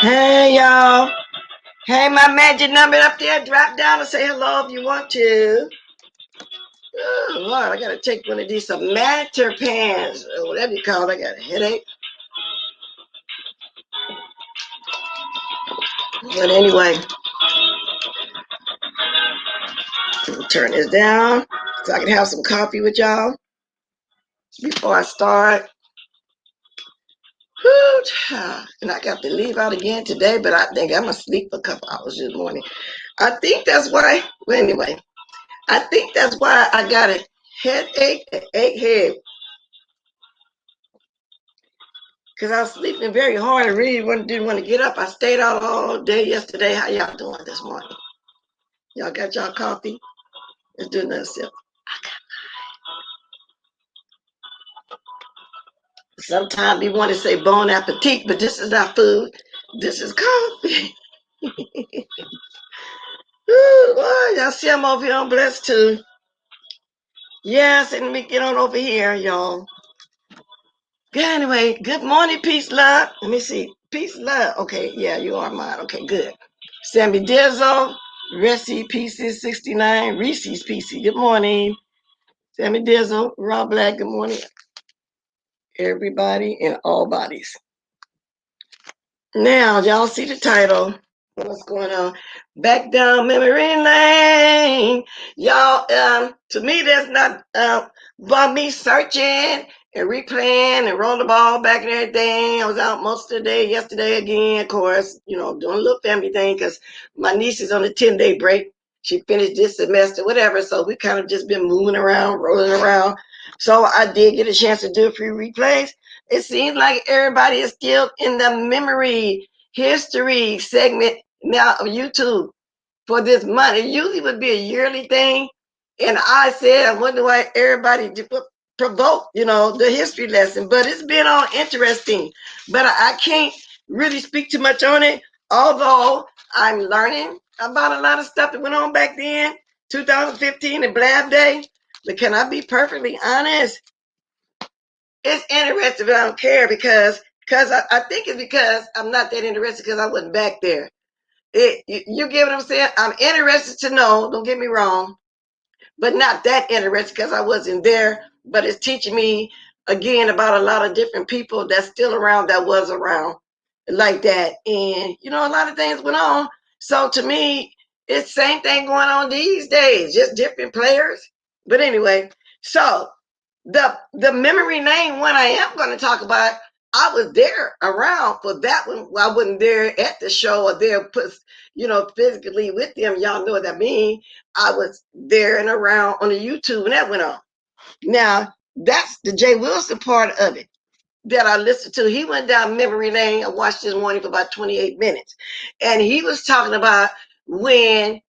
Hey y'all. Hey, my magic number up there. Drop down and say hello if you want to. Oh Lord, I gotta take one of these matter pans or whatever you call it. I got a headache. But anyway, turn this down so I can have some coffee with y'all before I start. And I got to leave out again today, but I think I'm gonna sleep for a couple hours this morning. I think that's why. Well, anyway, I think that's why I got a headache, an egghead, because I was sleeping very hard. I really didn't want to get up. I stayed out all day yesterday. How y'all doing this morning? Y'all got y'all coffee? Let's do another sip. Sometimes we want to say bon appetit, but this is not food. This is coffee. Ooh, well, y'all see I'm over here on Blessed too. Yes, and let me get on over here, y'all. Anyway, good morning, peace, love. Let me see. Peace, love. Okay, yeah, you are mine. Okay, good. Sammy Dizzle, Reci Pieces 69, Reese's Pieces. Good morning. Sammy Dizzle, Rob Black. Good morning, everybody in all bodies. Now, y'all see the title. What's going on? Back down memory lane. Y'all, to me, that's not about me searching and replaying and rolling the ball back and everything. I was out most of the day yesterday again, of course, doing a little family thing because my niece is on a 10-day break. She finished this semester, whatever. So we kind of just been moving around, rolling around. So I did get a chance to do a few replays. It seems like everybody is still in the memory history segment now of YouTube for this month. It usually would be a yearly thing. And I said, I wonder why everybody provoke, the history lesson. But it's been all interesting. But I can't really speak too much on it, although I'm learning about a lot of stuff that went on back then, 2015 and Blab Day. But can I be perfectly honest? It's interesting, but I don't care because I think it's because I'm not that interested because I wasn't back there. You get what I'm saying? I'm interested to know, don't get me wrong, but not that interested because I wasn't there. But it's teaching me again about a lot of different people that's still around that was around like that. And, a lot of things went on. So to me, it's the same thing going on these days, just different players. But anyway, so the memory lane one I am going to talk about, I was there around for that one. I wasn't there at the show or there physically with them. Y'all know what I mean. I was there and around on the YouTube and that went on. Now, that's the Jay Wilson part of it that I listened to. He went down memory lane. I watched this morning for about 28 minutes. And he was talking about when,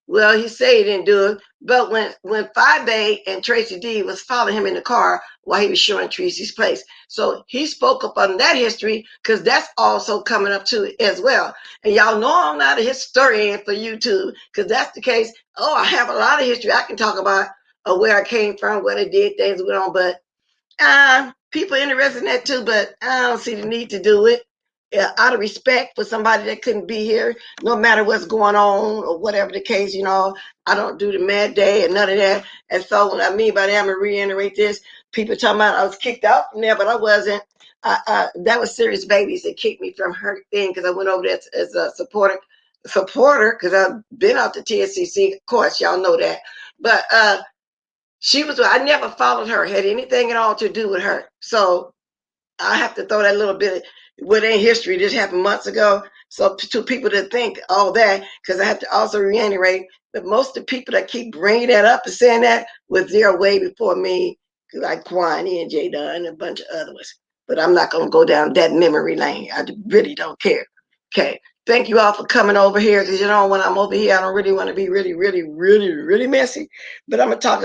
well, he said he didn't do it, but when Five Bay and Tracy D was following him in the car while he was showing Tracy's place. So he spoke up on that history because that's also coming up too as well. And y'all know I'm not a historian for YouTube because that's the case. Oh, I have a lot of history I can talk about where I came from, what I did, things went on, but people interested in that too, but I don't see the need to do it. Out of respect for somebody that couldn't be here, no matter what's going on or whatever the case, I don't do the mad day and none of that. And so what I mean by that, I'm going to reiterate this. People talking about I was kicked out from there, but I wasn't. That was Serious Babies that kicked me from her thing because I went over there as a supporter because I've been out to TSCC. Of course, y'all know that. But I never followed her, had anything at all to do with her. So I have to throw that little bit within history. This happened months ago. So to people that think all that, because I have to also reiterate that most of the people that keep bringing that up and saying that was there way before me, like Kwani and J Dunn and a bunch of other ones. But I'm not going to go down that memory lane. I really don't care. Okay. Thank you all for coming over here because when I'm over here, I don't really want to be really, really, really, really messy. But I'm gonna talk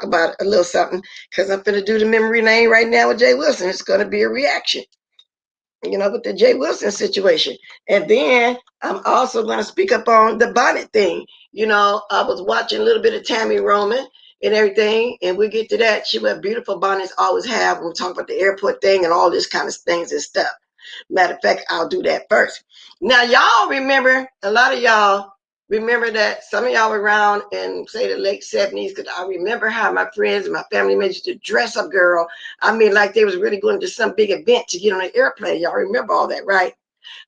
about a little something because I'm gonna do the memory lane right now with Jay Wilson. It's gonna be a reaction, with the Jay Wilson situation. And then I'm also gonna speak up on the bonnet thing. I was watching a little bit of Tammy Roman and everything, and we get to that. She wear beautiful bonnets, always have. We'll talk about the airport thing and all this kind of things and stuff. Matter of fact, I'll do that first. Now, y'all remember, a lot of y'all remember that some of y'all were around in, say, the late 70s, because I remember how my friends and my family members used to dress up, girl. I mean, like they was really going to some big event to get on an airplane. Y'all remember all that, right?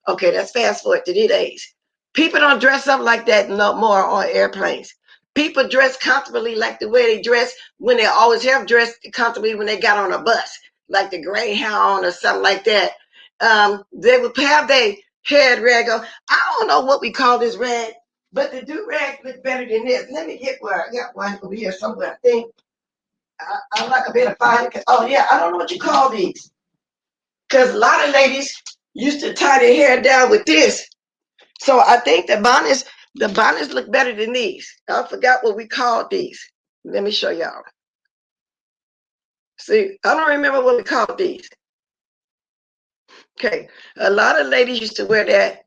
Okay, let's fast forward to these days. People don't dress up like that no more on airplanes. People dress comfortably like the way they dress when they always have dressed comfortably when they got on a bus, like the Greyhound or something like that. They would have their head rag on. I don't know what we call this rag, but the do rag look better than this. Let me get where I got one over here somewhere. I think I like a bit of fire. Oh yeah, I don't know what you call these, because a lot of ladies used to tie their hair down with this. So I think the bonnets look better than these. I forgot what we called these. Let me show y'all. See, I don't remember what we called these. Okay, a lot of ladies used to wear that.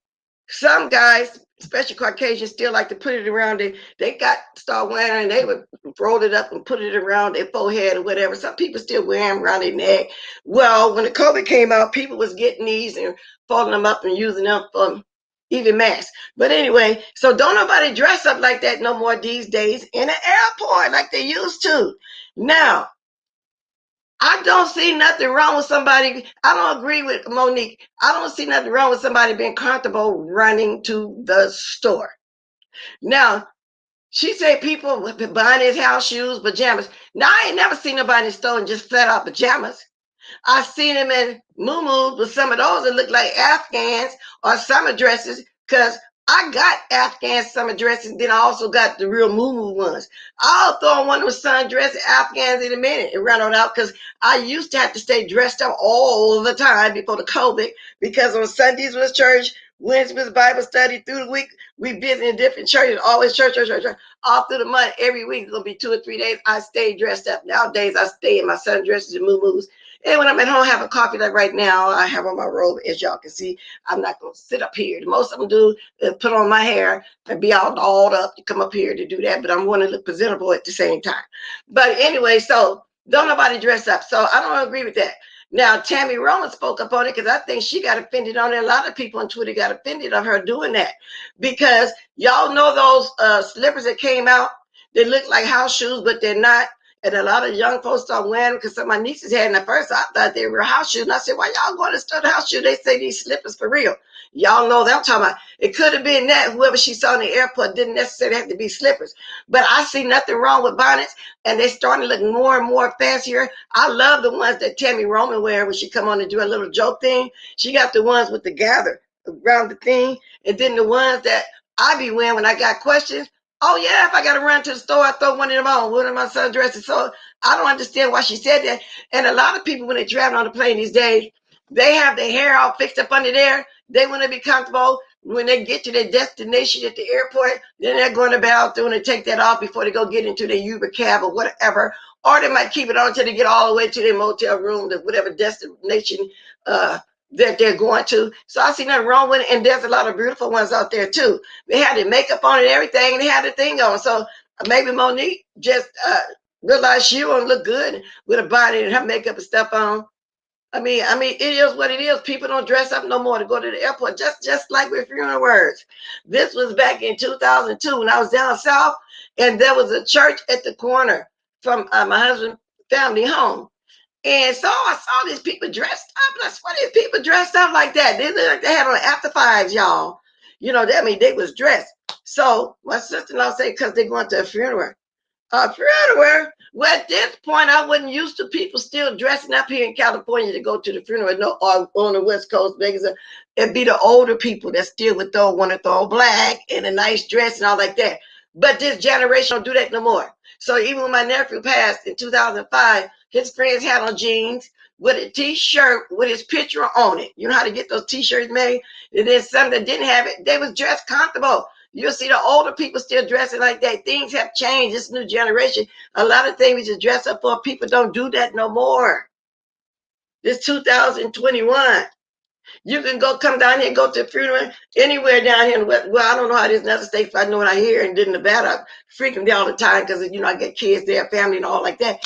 Some guys, especially Caucasians, still like to put it around. They got start wearing it, they would roll it up and put it around their forehead or whatever. Some people still wear them around their neck. Well, when the COVID came out, people was getting these and folding them up and using them for even masks. But anyway, so don't nobody dress up like that no more these days in the airport like they used to. Now, I don't see nothing wrong with somebody. I don't agree with Monique. I don't see nothing wrong with somebody being comfortable running to the store. Now, she said people buying his house shoes, pajamas. Now, I ain't never seen nobody in the store and just flat out pajamas. I seen him in muumuus with some of those that look like Afghans or summer dresses, because I got Afghan summer dresses, then I also got the real muumuu ones. I'll throw on one of those sundress Afghans in a minute and run on out, because I used to have to stay dressed up all the time before the COVID, because on Sundays was church, Wednesday was Bible study, through the week we visit in different churches, always church, church, church, church. All through the month, every week, it's gonna be 2 or 3 days. I stay dressed up. Nowadays, I stay in my sundresses and muumuus. And when I'm at home having coffee, like right now, I have on my robe, as y'all can see. I'm not going to sit up here. Most of them do put on my hair and be all dolled up to come up here to do that, but I'm want to look presentable at the same time. But anyway, so don't nobody dress up. So I don't agree with that. Now, Tammy Roman spoke up on it because I think she got offended on it. A lot of people on Twitter got offended of her doing that, because y'all know those slippers that came out. They look like house shoes, but they're not. And a lot of young folks start wearing them, because some of my nieces had them at first. I thought they were house shoes. And I said, why y'all going to store the house shoes? They say these slippers for real. Y'all know that I'm talking about. It could have been that whoever she saw in the airport didn't necessarily have to be slippers. But I see nothing wrong with bonnets, and they're starting to look more and more fancier. I love the ones that Tammy Roman wear when she come on and do a little joke thing. She got the ones with the gather around the thing, and then the ones that I be wearing when I got questions. Oh yeah, if I gotta run to the store, I throw one of them on, one of my sundresses. So I don't understand why she said that. And a lot of people, when they travel on the plane these days, they have their hair all fixed up under there. They want to be comfortable. When they get to their destination at the airport, then they're going to the bathroom and take that off before they go get into their Uber cab or whatever. Or they might keep it on until they get all the way to their motel room, to whatever destination that they're going to. So I see nothing wrong with it. And there's a lot of beautiful ones out there too. They had the makeup on and everything, and they had the thing on. So maybe Monique just realized she won't look good with a body and her makeup and stuff on. I mean, it is what it is. People don't dress up no more to go to the airport, just like with funeral words. This was back in 2002 when I was down south, and there was a church at the corner from my husband's family home. And so I saw these people dressed up. That's why these people dressed up like that. They look like they had on after fives, y'all. You know, that mean they was dressed. So my sister-in-law said, because they're going to a funeral. A funeral? Well, at this point, I wasn't used to people still dressing up here in California to go to the funeral. No, or on the West Coast, because it'd be the older people that still would want to throw black and a nice dress and all like that. But this generation don't do that no more. So even when my nephew passed in 2005, his friends had on jeans with a t-shirt with his picture on it. You know how to get those t-shirts made? And then some that didn't have it, they was dressed comfortable. You'll see the older people still dressing like that. Things have changed. This new generation, a lot of things we just dress up for. People don't do that no more. This 2021. You can come down here and go to a funeral anywhere down here. Well, I don't know how it is in other states, but I know what I hear, and then Nevada, I frequent all the time because, I get kids there, family and all like that.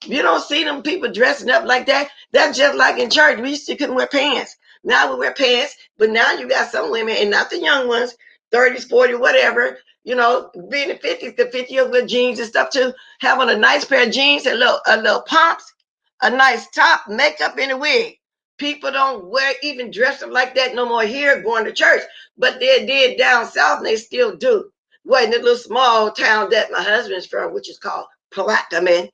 You don't see them people dressing up like that. That's just like in church. We used to couldn't wear pants. Now we wear pants, but now you got some women, and not the young ones, 30s, 40s, whatever, being the 50s, the 50-year with jeans and stuff too, having a nice pair of jeans, a little pumps, a nice top, makeup, and a wig. People don't wear, even dress up like that no more here going to church, but they did down south, and they still do. Well, in the little small town that my husband's from, which is called Plaquemine.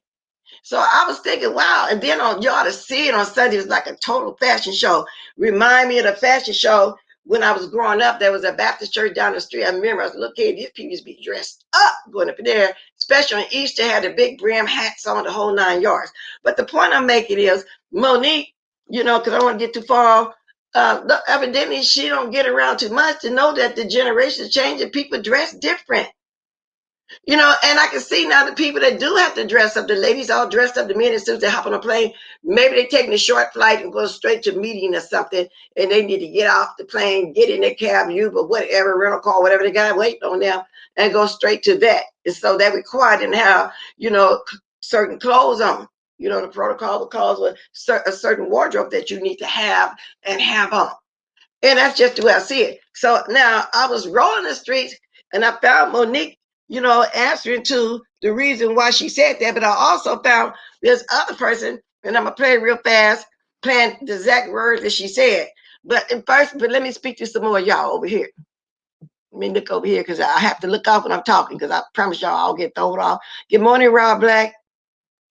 So I was thinking, wow. And then you ought to see it on Sunday. It was like a total fashion show. Remind me of the fashion show when I was growing up. There was a Baptist church down the street. I remember I was a little kid. These people used to be dressed up going up there, especially on Easter, had the big brim hats on, the whole 9 yards. But the point I'm making is, Monique, because I don't want to get too far, evidently she don't get around too much to know that the generations change and people dress different. And I can see now the people that do have to dress up, the ladies all dressed up, the men in suits, they hop on a plane. Maybe they're taking a short flight and go straight to a meeting or something, and they need to get off the plane, get in their cab, Uber, whatever, rental car, whatever they got waiting on them, and go straight to that. And so that required them to have, certain clothes on. The protocol calls for a certain wardrobe that you need to have and have on. And that's just the way I see it. So now I was rolling the streets and I found Monique, answering to the reason why she said that. But I also found this other person, and I'm going to play it real fast, playing the exact words that she said. But let me speak to some more of y'all over here. Let me look over here because I have to look off when I'm talking because I promise y'all I'll get thrown off. Good morning, Rob Black,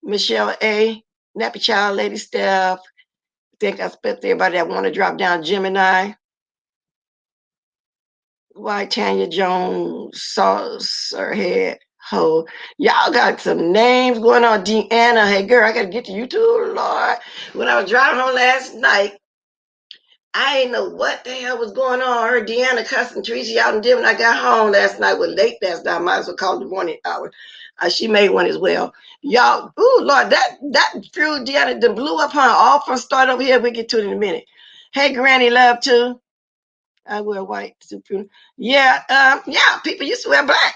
Michelle A., Nappy Child, Lady Steph. I think I spent everybody that want to drop down, Gemini. Why Tanya Jones, Sauce her head, ho. Y'all got some names going on. Deanna, hey girl, I gotta get to you too, Lord. When I was driving home last night, I didn't know what the hell was going on. I heard Deanna cussing Tracy out and when I got home last night, was late last night. I might as well call the morning hour. She made one as well. Y'all, ooh, Lord, that threw Deanna, the blew up her all from start over here. We'll get to it in a minute. Hey, Granny Love too. I wear white, super. Yeah, people used to wear black.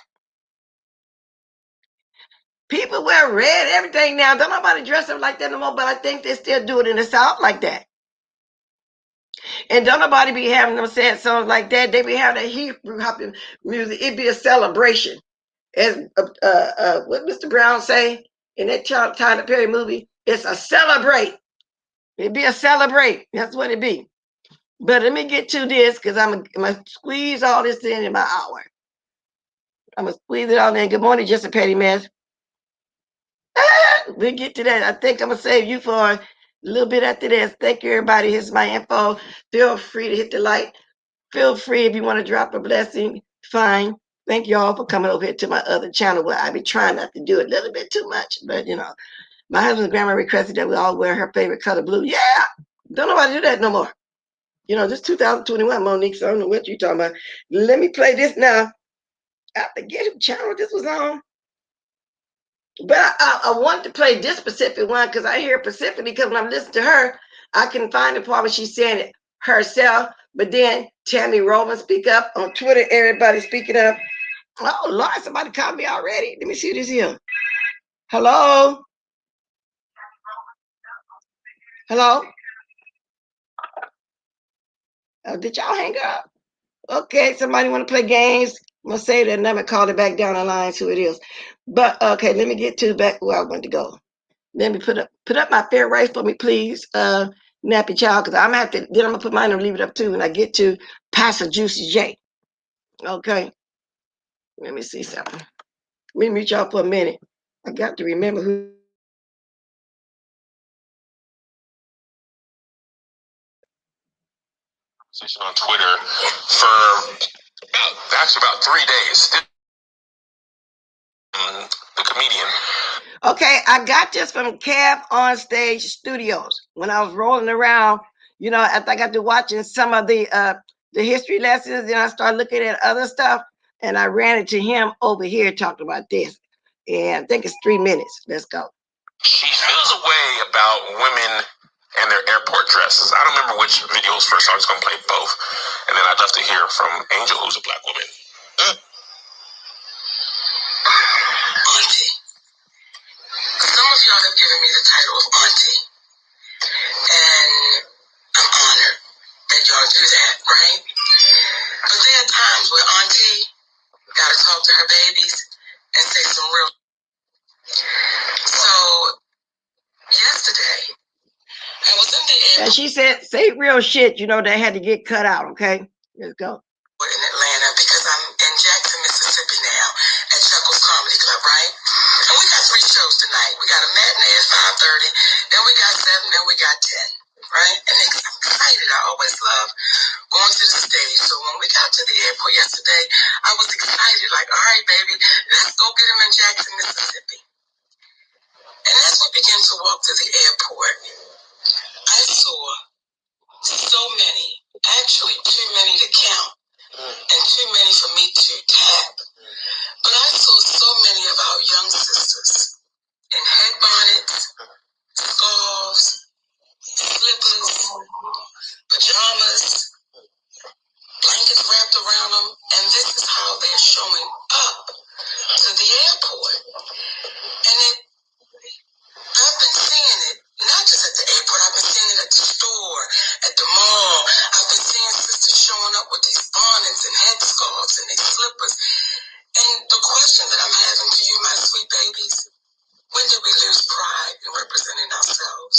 People wear red, everything now. Don't nobody dress up like that no more, but I think they still do it in the South like that. And don't nobody be having them sad songs like that. They be having that Hebrew hopping music. It'd be a celebration. As what Mr. Brown say in that Tyler Perry movie, it's a celebrate. It'd be a celebrate. That's what it be. But let me get to this because I'm going to squeeze all this in my hour. I'm going to squeeze it all in. Good morning, just a petty mess. We'll get to that. I think I'm going to save you for a little bit after this. Thank you, everybody. Here's my info. Feel free to hit the like. Feel free if you want to drop a blessing. Fine. Thank you all for coming over here to my other channel where I be trying not to do it a little bit too much. But, my husband's grandma requested that we all wear her favorite color, blue. Yeah. Don't nobody do that no more. This 2021, Monique, so I don't know what you're talking about. Let me play this now. I forget who channel this was on. But I wanted to play this specific one because I hear specifically because when I'm listening to her, I can find the part where she's saying it herself. But then Tammy Roman speak up on Twitter. Everybody speaking up. Oh, Lord, somebody called me already. Let me see this here. Hello? Hello? Did y'all hang up? Okay, somebody want to play games? I'm going to say that and I'm going to call it back down the line, see who it is. But, okay, let me get to back where I want to go. Let me put up my fair rights for me, please, Nappy Child, because I'm going to have to, then I'm going to put mine and leave it up too when I get to Pastor Juicy J. Okay. Let me see something. Let me meet y'all for a minute. I got to remember who. On Twitter for about 3 days. The comedian. Okay, I got this from Cab On Stage Studios. When I was rolling around, after I got to watching some of the history lessons, then I started looking at other stuff, and I ran into him over here talking about this. And I think it's 3 minutes. Let's go. She feels a way about women and their airport dresses. I don't remember which video was first. I was going to play both. And then I'd love to hear from Angel, who's a black woman. Auntie. Some of y'all have given me the title of Auntie. And I'm honored that she said, say real shit, that had to get cut out, okay? Let's go. In Atlanta, because I'm in Jackson, Mississippi now at Chuckles Comedy Club, right? And we got 3 shows tonight. We got a matinee at 5:30, then we got 7, then we got 10, right? And I'm excited. I always love going to the stage. So when we got to the airport yesterday, I was excited, like, all right, baby, let's go get him in Jackson, Mississippi. And as we began to walk to the airport, I saw so many, actually too many to count, and too many for me to tap. But I saw so many of our young sisters in head bonnets, scarves, slippers, pajamas, blankets wrapped around them, and this is how they're showing up to the airport. And I've been seeing it, not just at the airport, I've been seeing it at the store, at the mall. I've been seeing sisters showing up with these bonnets and headscarves and these slippers. And the question that I'm having to you, my sweet babies, when did we lose pride in representing ourselves?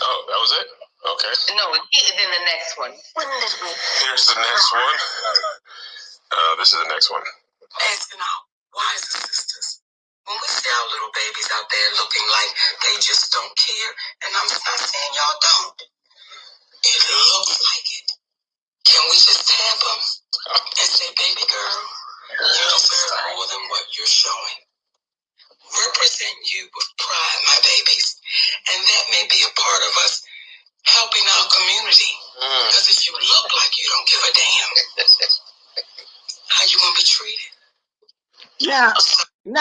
Oh, that was it? Okay. No, then the next one. When did we? Here's the next one. This is the next one. Asking our wiser sisters. When we see our little babies out there looking like they just don't care, and I'm not saying y'all don't, it looks like it. Can we just tap them and say, baby girl, you deserve more than what you're showing. Represent you with pride, my babies. And that may be a part of us helping our community. Because if you look like you don't give a damn, how you going to be treated? Now,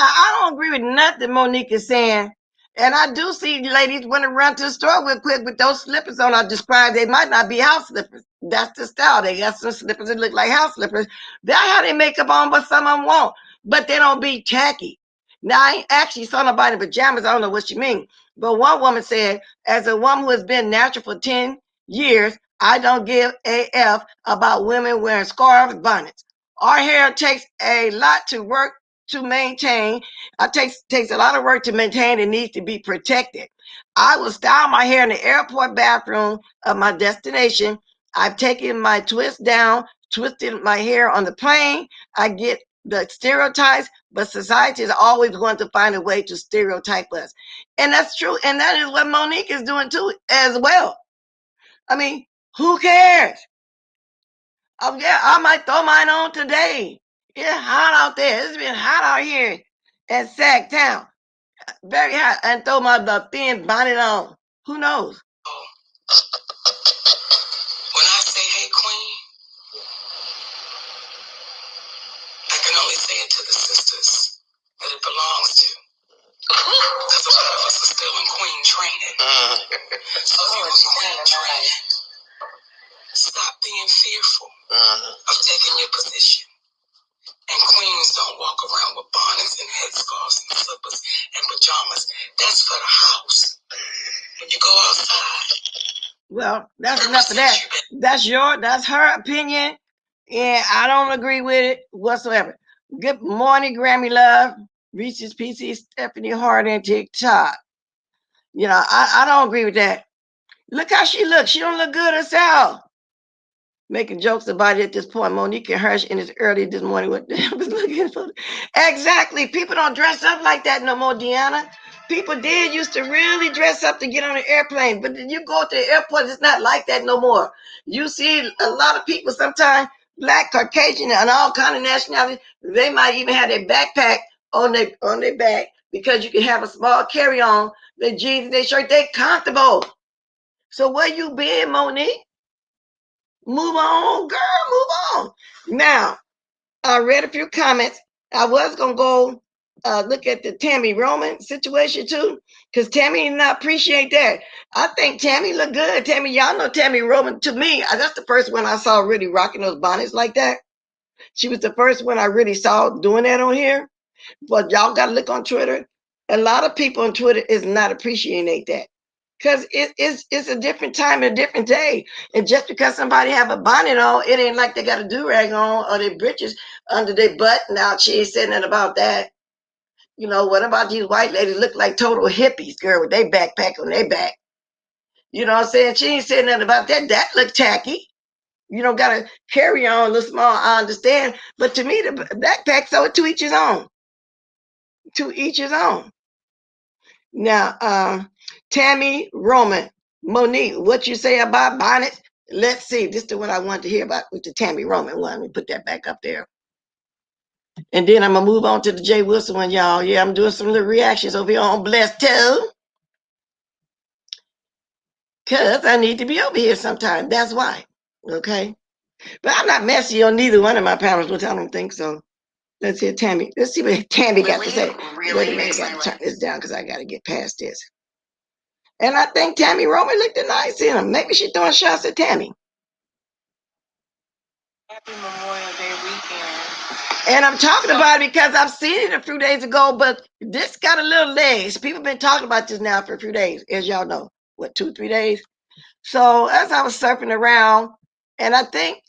I don't agree with nothing Monique is saying. And I do see ladies want to run to the store real quick with those slippers on. I described they might not be house slippers. That's the style. They got some slippers that look like house slippers. That's how they make up on, but some of them won't. But they don't be tacky. Now, I ain't actually saw nobody in pajamas. I don't know what you mean. But one woman said, as a woman who has been natural for 10 years, I don't give a F about women wearing scarves, bonnets. Our hair takes a lot to work to maintain. It takes a lot of work to maintain. It needs to be protected. I will style my hair in the airport bathroom of my destination. I've taken my twist down, twisted my hair on the plane. I get the stereotypes, but society is always going to find a way to stereotype us. And that's true. And that is what Monique is doing too, as well. I mean, who cares? Oh, yeah, I might throw mine on today. It's hot out there. It's been hot out here at Sac Town. Very hot. And throw my thin bonnet on. Who knows? When I say, hey, queen, I can only say it to the sisters that it belongs to. Because a lot of us are still in queen training. So if you're in queen training, stop being fearful of taking your position. And queens don't walk around with bonnets and headscarves and slippers and pajamas. That's for the house. When you go outside. Well, that's enough of that. That's her opinion. And I don't agree with it whatsoever. Good morning, Grammy Love. Reese's PC, Stephanie Harding, TikTok. I don't agree with that. Look how she looks. She don't look good herself. Making jokes about it at this point. Monique and Hirsch in his early this morning. What the hell was looking for? Exactly. People don't dress up like that no more, Deanna. People did used to really dress up to get on an airplane, but you go to the airport, it's not like that no more. You see a lot of people sometimes, Black, Caucasian, and all kind of nationalities, they might even have their backpack on their back because you can have a small carry-on, their jeans, their shirt, they comfortable. So where you been, Monique? Move on, girl, move on. Now, I read a few comments. I was going to go look at the Tammy Roman situation too, because Tammy did not appreciate that. I think Tammy looked good. Tammy, y'all know Tammy Roman. To me, that's the first one I saw really rocking those bonnets like that. She was the first one I really saw doing that on here. But y'all got to look on Twitter. A lot of people on Twitter is not appreciating that. Because it's a different time and a different day. And just because somebody have a bonnet on, it ain't like they got a do-rag on or their britches under their butt. Now, she ain't saying nothing about that. You know, what about these white ladies look like total hippies, girl, with their backpack on their back? You know what I'm saying? She ain't saying nothing about that. That look tacky. You don't gotta carry on a little small, I understand. But to me, the backpack, so to each his own. To each his own. Now, Tammy Roman, Monique, what you say about bonnets? Let's see. This is the one I wanted to hear about with the Tammy Roman one. Let me put that back up there. And then I'm gonna move on to the Jay Wilson one, y'all. Yeah, I'm doing some little reactions over here on Blessed Toe. Cause I need to be over here sometime. That's why. Okay. But I'm not messy on neither one of my panels, which I don't think so. Let's hear Tammy. Let's see what Tammy got to say. Wait a minute, I got to turn this down because I got to get past this. And I think Tammy Roman looked nice in them. Maybe she's throwing shots at Tammy. Happy Memorial Day weekend. And I'm talking about it because I've seen it a few days ago, but this got a little legs. People have been talking about this now for a few days, as y'all know. What, 2-3 days? So as I was surfing around, and I think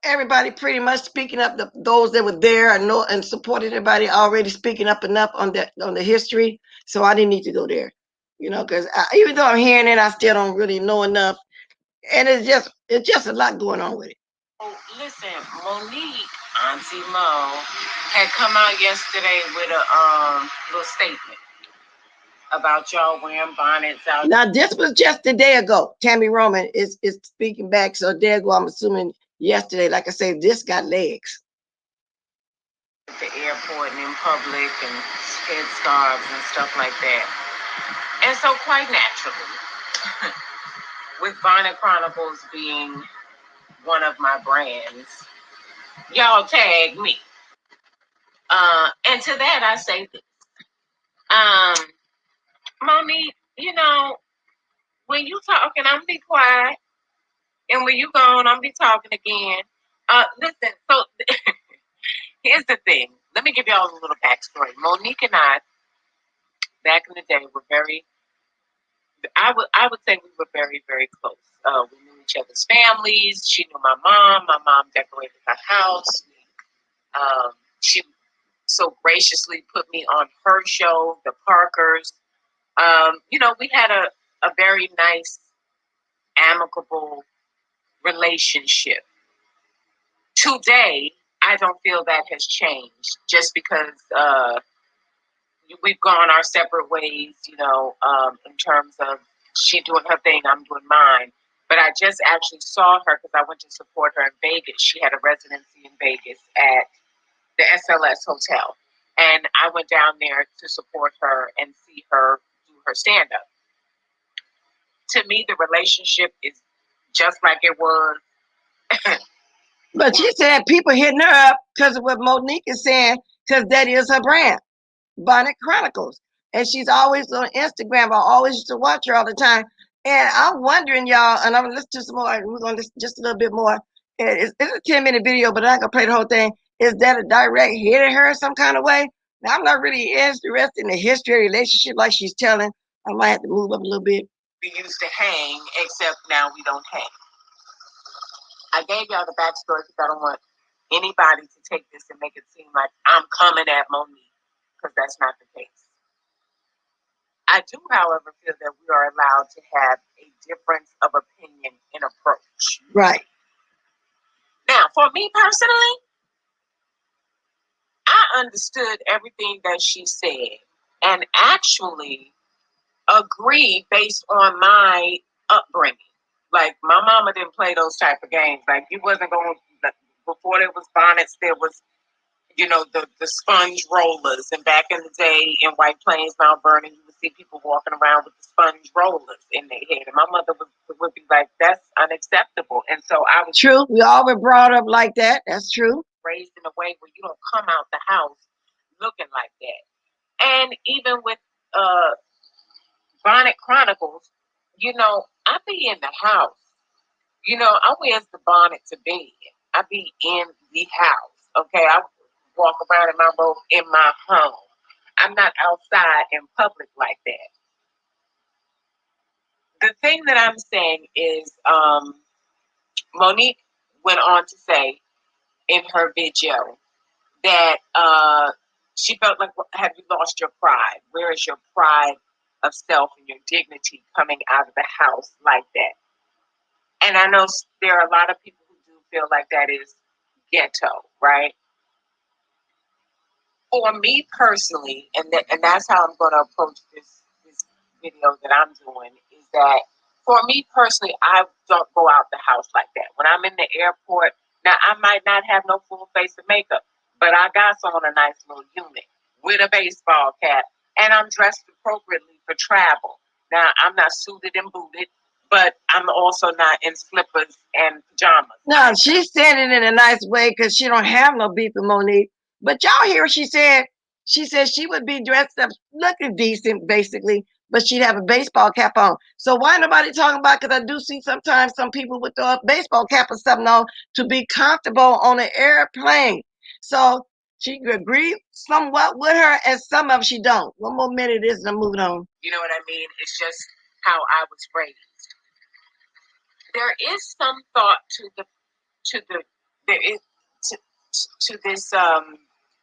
everybody pretty much speaking up, those that were there and know and supported everybody already speaking up enough on the history. So I didn't need to go there, you know, because even though I'm hearing it, I still don't really know enough, and it's just a lot going on with it. Oh, listen, Monique, Auntie Mo, had come out yesterday with a little statement about y'all wearing bonnets out. Now this was just a day ago. Tammy Roman is speaking back, so a day ago, I'm assuming yesterday. Like I say, this got legs. At the airport and in public and headscarves and stuff like that. And so quite naturally, with Bonnet Chronicles being one of my brands, y'all tag me. And to that I say this. Monique, you know, when you talking, I'm be quiet. And when you gone, I'm be talking again. Listen, so here's the thing. Let me give y'all a little backstory. Monique and I, back in the day, were very, I would say we were very, very close. We knew each other's families. She knew my mom. My mom decorated her house. She so graciously put me on her show, The Parkers. You know, we had a very nice, amicable relationship. Today, I don't feel that has changed just because we've gone our separate ways, you know, in terms of she doing her thing, I'm doing mine. But I just actually saw her because I went to support her in Vegas. She had a residency in Vegas at the SLS Hotel. And I went down there to support her and see her do her stand up. To me, the relationship is just like it was. But she said people hitting her up because of what Monique is saying, because that is her brand, Bonnet Chronicles. And she's always on Instagram. I always used to watch her all the time. And I'm wondering, y'all, and I'm going to listen to some more. We're going to listen just a little bit more. It's a 10-minute video, but I'm going to play the whole thing. Is that a direct hit at her some kind of way? Now, I'm not really interested in the history of the relationship like she's telling. I might have to move up a little bit. We used to hang, except now we don't hang. I gave y'all the backstory because I don't want anybody to take this and make it seem like I'm coming at Monique, because that's not the case. I do, however, feel that we are allowed to have a difference of opinion and approach. Right. Now, for me personally, I understood everything that she said and actually agree based on my upbringing. Like, my mama didn't play those type of games. Like, you wasn't going to, before there was bonnets, there was, you know, the sponge rollers. And back in the day in White Plains, Mount Vernon, you would see people walking around with the sponge rollers in their head. And my mother would be like, that's unacceptable. And so I was true. We all were brought up like that. That's true. Raised in a way where you don't come out the house looking like that. And even with Bonnet Chronicles, you know, I be in the house. You know, I wears the bonnet to bed. I be in the house. Okay, I walk around in my robe in my home. I'm not outside in public like that. The thing that I'm saying is, Monique went on to say in her video that She felt like, have you lost your pride? Where is your pride of self and your dignity coming out of the house like that? And I know there are a lot of people who do feel like that is ghetto, right? For me personally, and that's how I'm going to approach this video that I'm doing, is that for me personally, I don't go out the house like that. When I'm in the airport, now I might not have no full face of makeup, but I got on a nice little unit with a baseball cap, and I'm dressed appropriately for travel. Now I'm not suited and booted, but I'm also not in slippers and pajamas. No, she's saying it in a nice way because she don't have no beef with Monique. But y'all hear what she said? She said she would be dressed up looking decent, basically, but she'd have a baseball cap on. So why nobody talking about? Because I do see sometimes some people would throw a baseball cap or something on to be comfortable on an airplane. So she agreed somewhat with her, and some of she don't. One more minute is and I'm moving on. You know what I mean? It's just how I was raised. There is some thought there is to this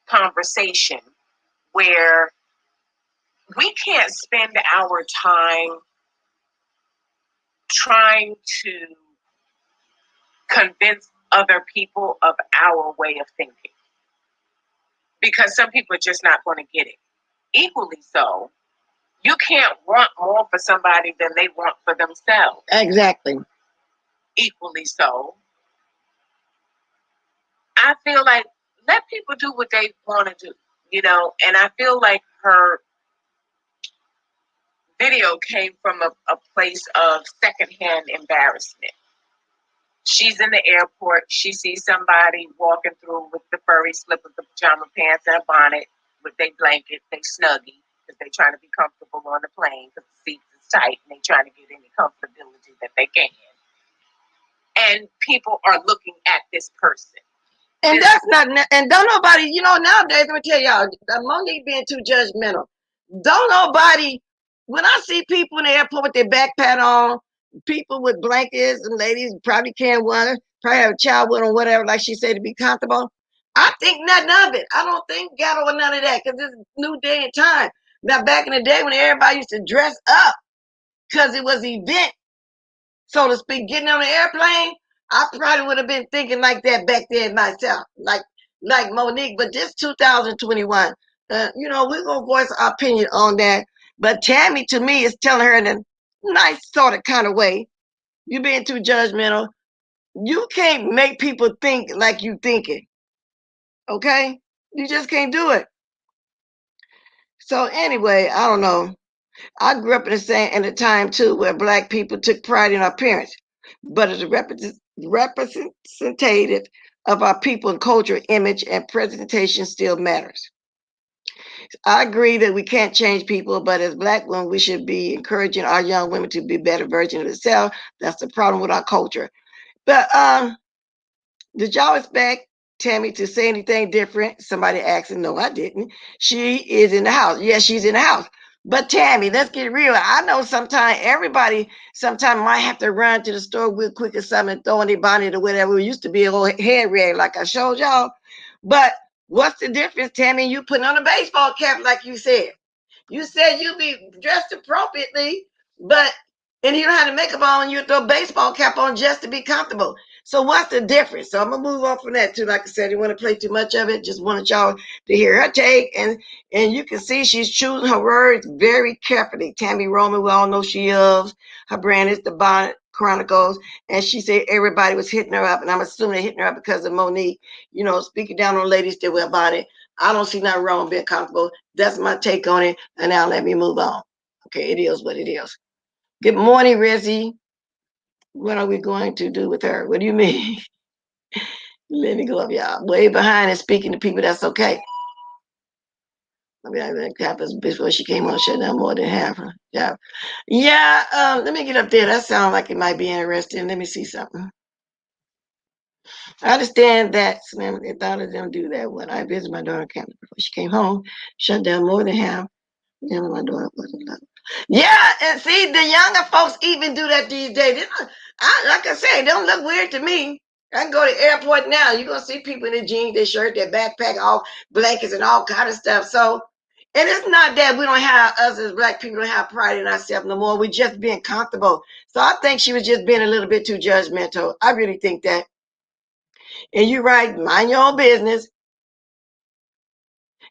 conversation where we can't spend our time trying to convince other people of our way of thinking, because some people are just not going to get it. Equally so, you can't want more for somebody than they want for themselves. Exactly. Equally so, I feel like let people do what they want to do, and I feel like her video came from a place of secondhand embarrassment. She's in the airport. She sees somebody walking through with the furry slippers, the pajama pants, and a bonnet with their blanket, they snuggie, because they're trying to be comfortable on the plane because the seats is tight and they're trying to get any comfortability that they can. And people are looking at this person. And that's not, and don't nobody, nowadays, let me tell y'all, Monique being too judgmental. Don't nobody, when I see people in the airport with their backpack on, people with blankets, and ladies probably can't one, probably have a child with them, whatever, like she said, to be comfortable. I think nothing of it. I don't think ghetto or none of that, because it's a new day and time. Now, back in the day when everybody used to dress up because it was an event, so to speak, getting on the airplane, I probably would have been thinking like that back then myself, like Monique. But this 2021, we're gonna voice our opinion on that. But Tammy, to me, is telling her in a nice sort of kind of way, you're being too judgmental. You can't make people think like you thinking. Okay, you just can't do it. So anyway, I don't know. I grew up in a time too where black people took pride in our appearance, but as a representative of our people and culture, image and presentation still matters. I agree that we can't change people, but as black women, we should be encouraging our young women to be better versions of themselves. That's the problem with our culture. But did y'all expect Tammy to say anything different? Somebody asked, and no, I didn't. She is in the house. Yes, she's in the house. But Tammy, let's get real. I know sometimes everybody sometimes might have to run to the store real quick or something and throw in their bonnet or whatever. It used to be a little head rag like I showed y'all. But what's the difference, Tammy? You putting on a baseball cap like you said. You said you be dressed appropriately, but and you don't have to makeup on, you throw a baseball cap on just to be comfortable. So what's the difference? So I'm gonna move on from that too. Like I said, I didn't want to play too much of it. Just wanted y'all to hear her take, and you can see she's choosing her words very carefully. Tammy Roman, we all know she is. Her brand is the Bonnet Chronicles, and she said everybody was hitting her up, and I'm assuming they're hitting her up because of Monique. Speaking down on ladies that wear bonnet. I don't see nothing wrong with being comfortable. That's my take on it, and now let me move on. Okay, it is what it is. Good morning, Rizzy. What are we going to do with her? What do you mean? Let me go up, y'all. Way behind and speaking to people, that's okay. I mean, I think happens before she came on, shut down more than half. Huh? Yeah. Yeah, let me get up there. That sounds like it might be interesting. Let me see something. I understand that man, they thought of them do that when I visited my daughter campus before she came home, shut down more than half. Yeah, my daughter wasn't like. Yeah, and see, the younger folks even do that these days. Like I said, they don't look weird to me. I can go to the airport now. You're gonna see people in their jeans, their shirt, their backpack, all blankets and all kind of stuff. So, and it's not that we don't have us as black people don't have pride in ourselves no more. We're just being comfortable. So I think she was just being a little bit too judgmental. I really think that. And you're right, mind your own business.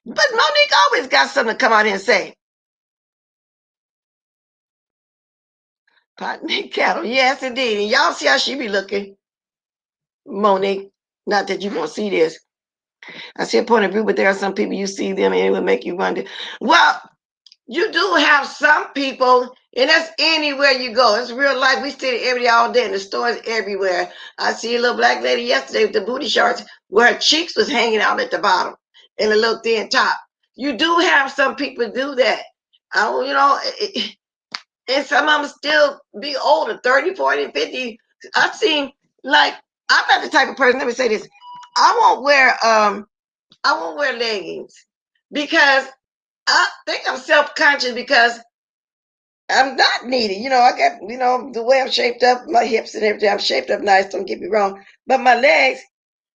But Monique always got something to come out here and say. Pot and cattle. Yes, indeed. And y'all see how she be looking, Monique. Not that you're gonna see this. I see a point of view, but there are some people you see them and it will make you wonder. Well, you do have some people, and that's anywhere you go. It's real life. We see it every day, all day in the stores everywhere. I see a little black lady yesterday with the booty shorts where her cheeks was hanging out at the bottom and a little thin top. You do have some people do that. I don't, and some of them still be older, 30, 40, 50. I've seen, like, I'm not the type of person, let me say this. I won't wear leggings because I think I'm self-conscious because I'm not needy. I got, the way I'm shaped up, my hips and everything, I'm shaped up nice, don't get me wrong. But my legs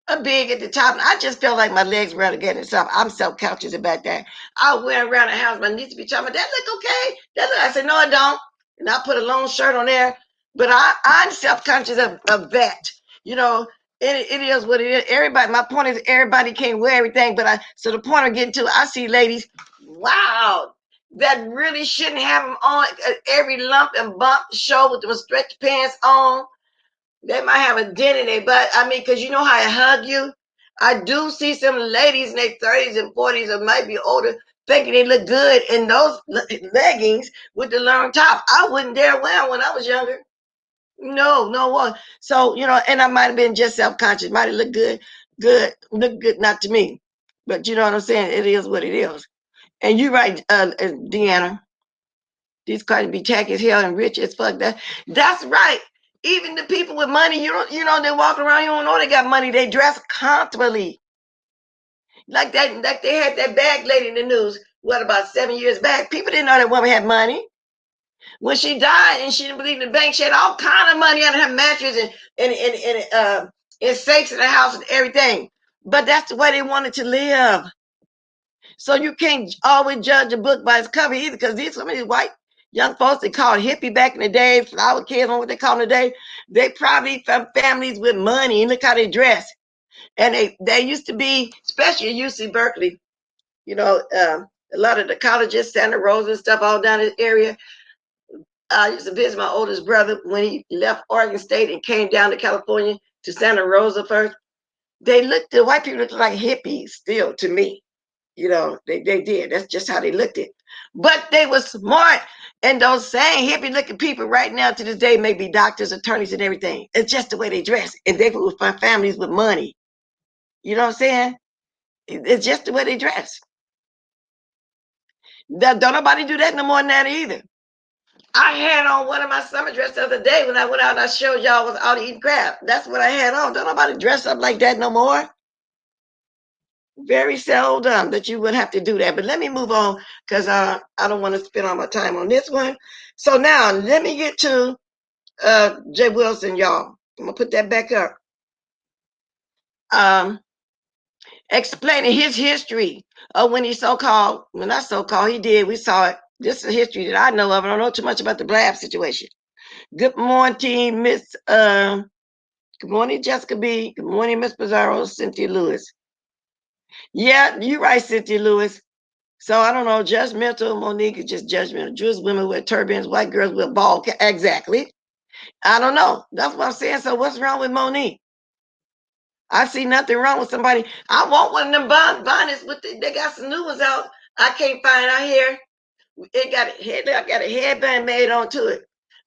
are big at the top. And I just feel like my legs run against itself. I'm self-conscious about that. I wear around the house, my niece be telling me, that look okay. I said, no, it don't. And I put a long shirt on there. But I'm self-conscious of that. You know, it is what it is. Everybody, my point is everybody can't wear everything. So the point I'm getting to, I see ladies, wow, that really shouldn't have them on every lump and bump show with the stretch pants on. They might have a dent in their butt. I mean, because you know how I hug you. I do see some ladies in their 30s and 40s or might be older thinking they look good in those leggings with the long top. I wouldn't dare wear them when I was younger. No, no one. So, and I might have been just self-conscious. Might have looked look good, not to me. But you know what I'm saying? It is what it is. And you're right, Deanna. These cards be tacky as hell and rich as fuck. That's right. Even the people with money, they walk around, you don't know they got money. They dress comfortably. Like that, like they had that bag lady in the news, what, about 7 years back? People didn't know that woman had money. When she died and she didn't believe in the bank, she had all kind of money under her mattress and safes in the house and everything. But that's the way they wanted to live. So you can't always judge a book by its cover either, because some of these white young folks they called hippie back in the day, flower kids, on what they call them today, they probably from families with money, and look how they dress. And they used to be, especially at UC Berkeley, a lot of the colleges, Santa Rosa and stuff, all down this area. I used to visit my oldest brother when he left Oregon State and came down to California to Santa Rosa first. The white people looked like hippies still to me. They did. That's just how they looked at. But they were smart. And those same hippie looking people right now to this day may be doctors, attorneys, and everything. It's just the way they dress. And they would find families with money. You know what I'm saying? It's just the way they dress. Don't nobody do that no more than that either. I had on one of my summer dresses the other day when I went out and I showed y'all I was out eating crab. That's what I had on. Don't nobody dress up like that no more. Very seldom that you would have to do that. But let me move on because I don't want to spend all my time on this one. So now let me get to Jay Wilson, y'all. I'm gonna put that back up. Explaining his history of when he not so-called, he did. We saw it. This is a history that I know of. I don't know too much about the Blab situation. Good morning, Miss. Good morning, Jessica B. Good morning, Miss Pizarro, Cynthia Lewis. Yeah, you're right, Cynthia Lewis. So I don't know, judgmental. Monique is just judgmental. Jewish women wear turbans, white girls wear ball cap. Exactly. I don't know. That's what I'm saying. So what's wrong with Monique? I see nothing wrong with somebody. I want one of them bonnets they got some new ones out. I can't find out here. I got a headband made onto it.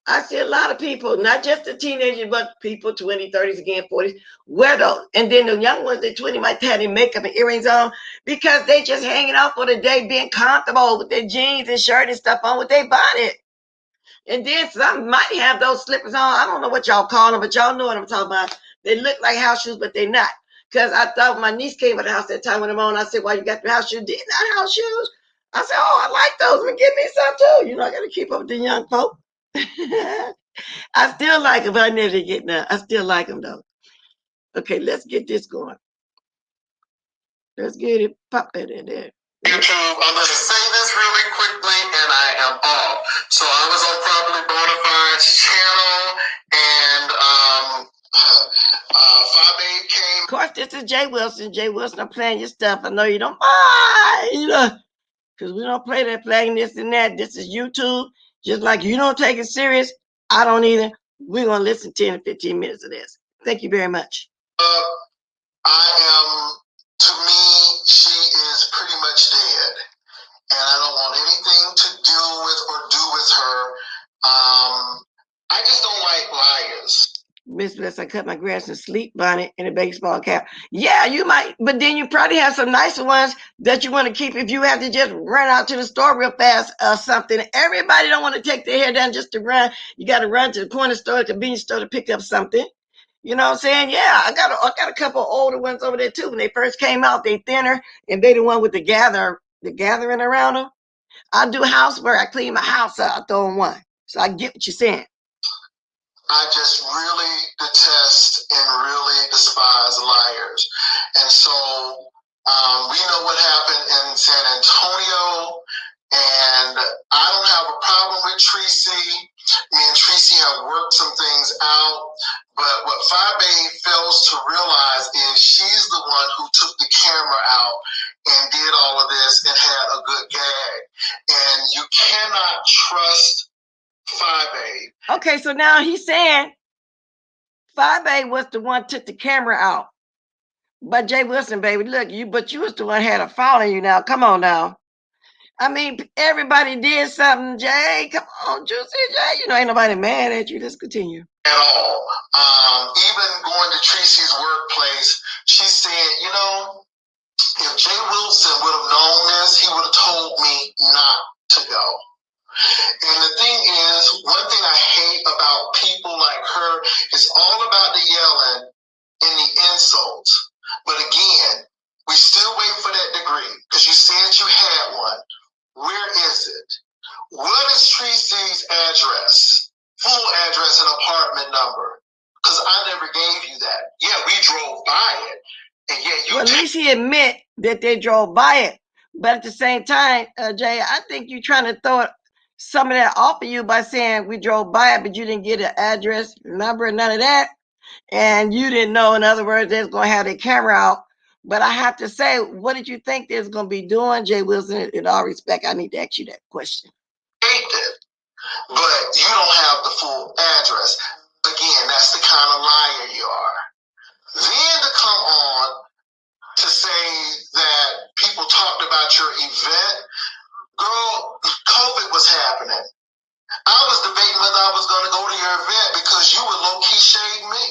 I see a lot of people, not just the teenagers, but people 20s, 30s, again, 40s, wear those. And then the young ones, the 20 might have their makeup and earrings on because they just hanging out for the day, being comfortable with their jeans and shirt and stuff on with their bonnet. And then some might have those slippers on. I don't know what y'all call them, but y'all know what I'm talking about. They look like house shoes, but they're not. Because I thought my niece came to the house that time with them on. I said, "Why you got the house shoes?" These not house shoes. I said, "Oh, I like those. Well, give me some too." I got to keep up with the young folk. I still like them, but I never get none. I still like them though. Okay, let's get this going. Let's get it. Pop that in there. YouTube, I'm going to say this really quickly and I am off. So I was on Properly Bonafide's channel and Fabe came. Of course, this is Jay Wilson. Jay Wilson, I'm playing your stuff. I know you don't mind. Because we don't play that playing this and that. This is YouTube. Just like you don't take it serious, I don't either. We're going to listen 10 to 15 minutes of this. Thank you very much. I am, to me, she is pretty much dead. And I don't want anything to deal with or do with her. I just don't like liars. Miss Bliss, I cut my grass in a sleep bonnet and a baseball cap. Yeah, you might, but then you probably have some nicer ones that you want to keep if you have to just run out to the store real fast or something. Everybody don't want to take their hair down just to run. You got to run to the corner store, the convenience store to pick up something. You know what I'm saying? Yeah, I got a couple older ones over there too. When they first came out, they thinner and they the one with the gathering around them. I do housework. I clean my house out. I throw in one. So I get what you're saying. I just really detest and really despise liars. And so we know what happened in San Antonio, and I don't have a problem with Tracy. Me and Tracy have worked some things out, but what Fabe fails to realize is she's the one who took the camera out and did all of this and had a good gag. And you cannot trust Fabe. Okay, so now he's saying Fabe was the one took the camera out. But Jay Wilson, baby, look, you was the one had a fault in you now. Come on now. I mean, everybody did something, Jay. Come on, Juicy Jay. You know, ain't nobody mad at you. Let's continue. At all. Even going to Tracy's workplace, she said, you know, if Jay Wilson would have known this, he would have told me not to go. And the thing is, one thing I hate about people like her is all about the yelling and the insults. But again, we still wait for that degree because you said you had one. Where is it? What is Tracy's address? Full address and apartment number? Because I never gave you that. Yeah, we drove by it. And yeah, you well, at least he admit that they drove by it. But at the same time, Jay, I think you're trying to throw some of that off of you by saying we drove by it, but you didn't get an address, number, none of that. And you didn't know, in other words, they're going to have their camera out. But I have to say, what did you think they was going to be doing, Jay Wilson? In all respect, I need to ask you that question. But you don't have the full address. Again, that's the kind of liar you are. Then to come on to say that people talked about your event, girl, COVID was happening. I was debating whether I was going to go to your event because you would low-key shade me.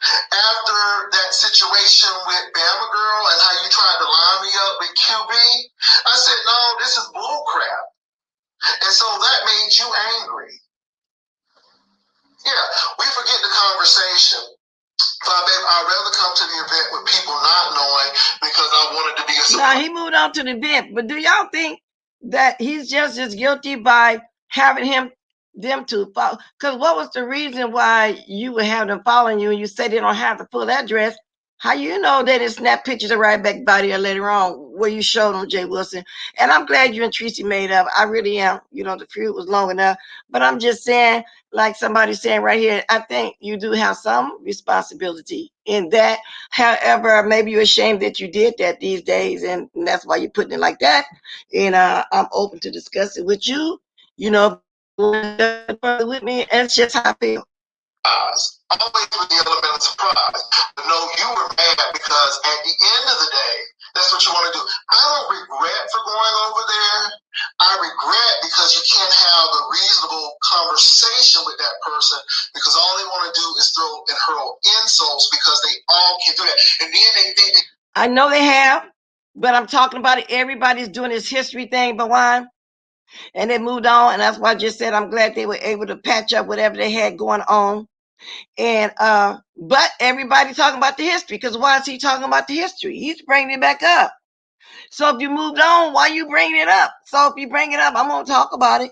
After that situation with Bama Girl and how you tried to line me up with QB, I said, no, this is bullcrap. And so that made you angry. Yeah, we forget the conversation. Babe, I'd rather come to the event with people not knowing because I wanted to be a... Now, he moved on to the event, but do y'all think that he's just as guilty by having them to follow? Because what was the reason why you would have them following you and you say they don't have the full address? How you know they didn't snap pictures of right back by there later on where you showed them, Jay Wilson? And I'm glad you and Tracy made up. I really am. You know, the feud was long enough. But I'm just saying, like somebody's saying right here, I think you do have some responsibility in that. However, maybe you're ashamed that you did that these days, and that's why you're putting it like that. And I'm open to discuss it with you. You know, with me, and it's just how I feel. Always with the element of surprise. But no, you were mad because at the end of the day, that's what you want to do. I don't regret for going over there. I regret because you can't have a reasonable conversation with that person because all they want to do is throw and hurl insults because they all can do that. And then they think I know they have, but I'm talking about it. Everybody's doing this history thing, Bawan. And they moved on, and that's why I just said I'm glad they were able to patch up whatever they had going on. And but everybody talking about the history, because why is he talking about the history? He's bringing it back up. So if you moved on, why you bringing it up? So if you bring it up, I'm gonna talk about it.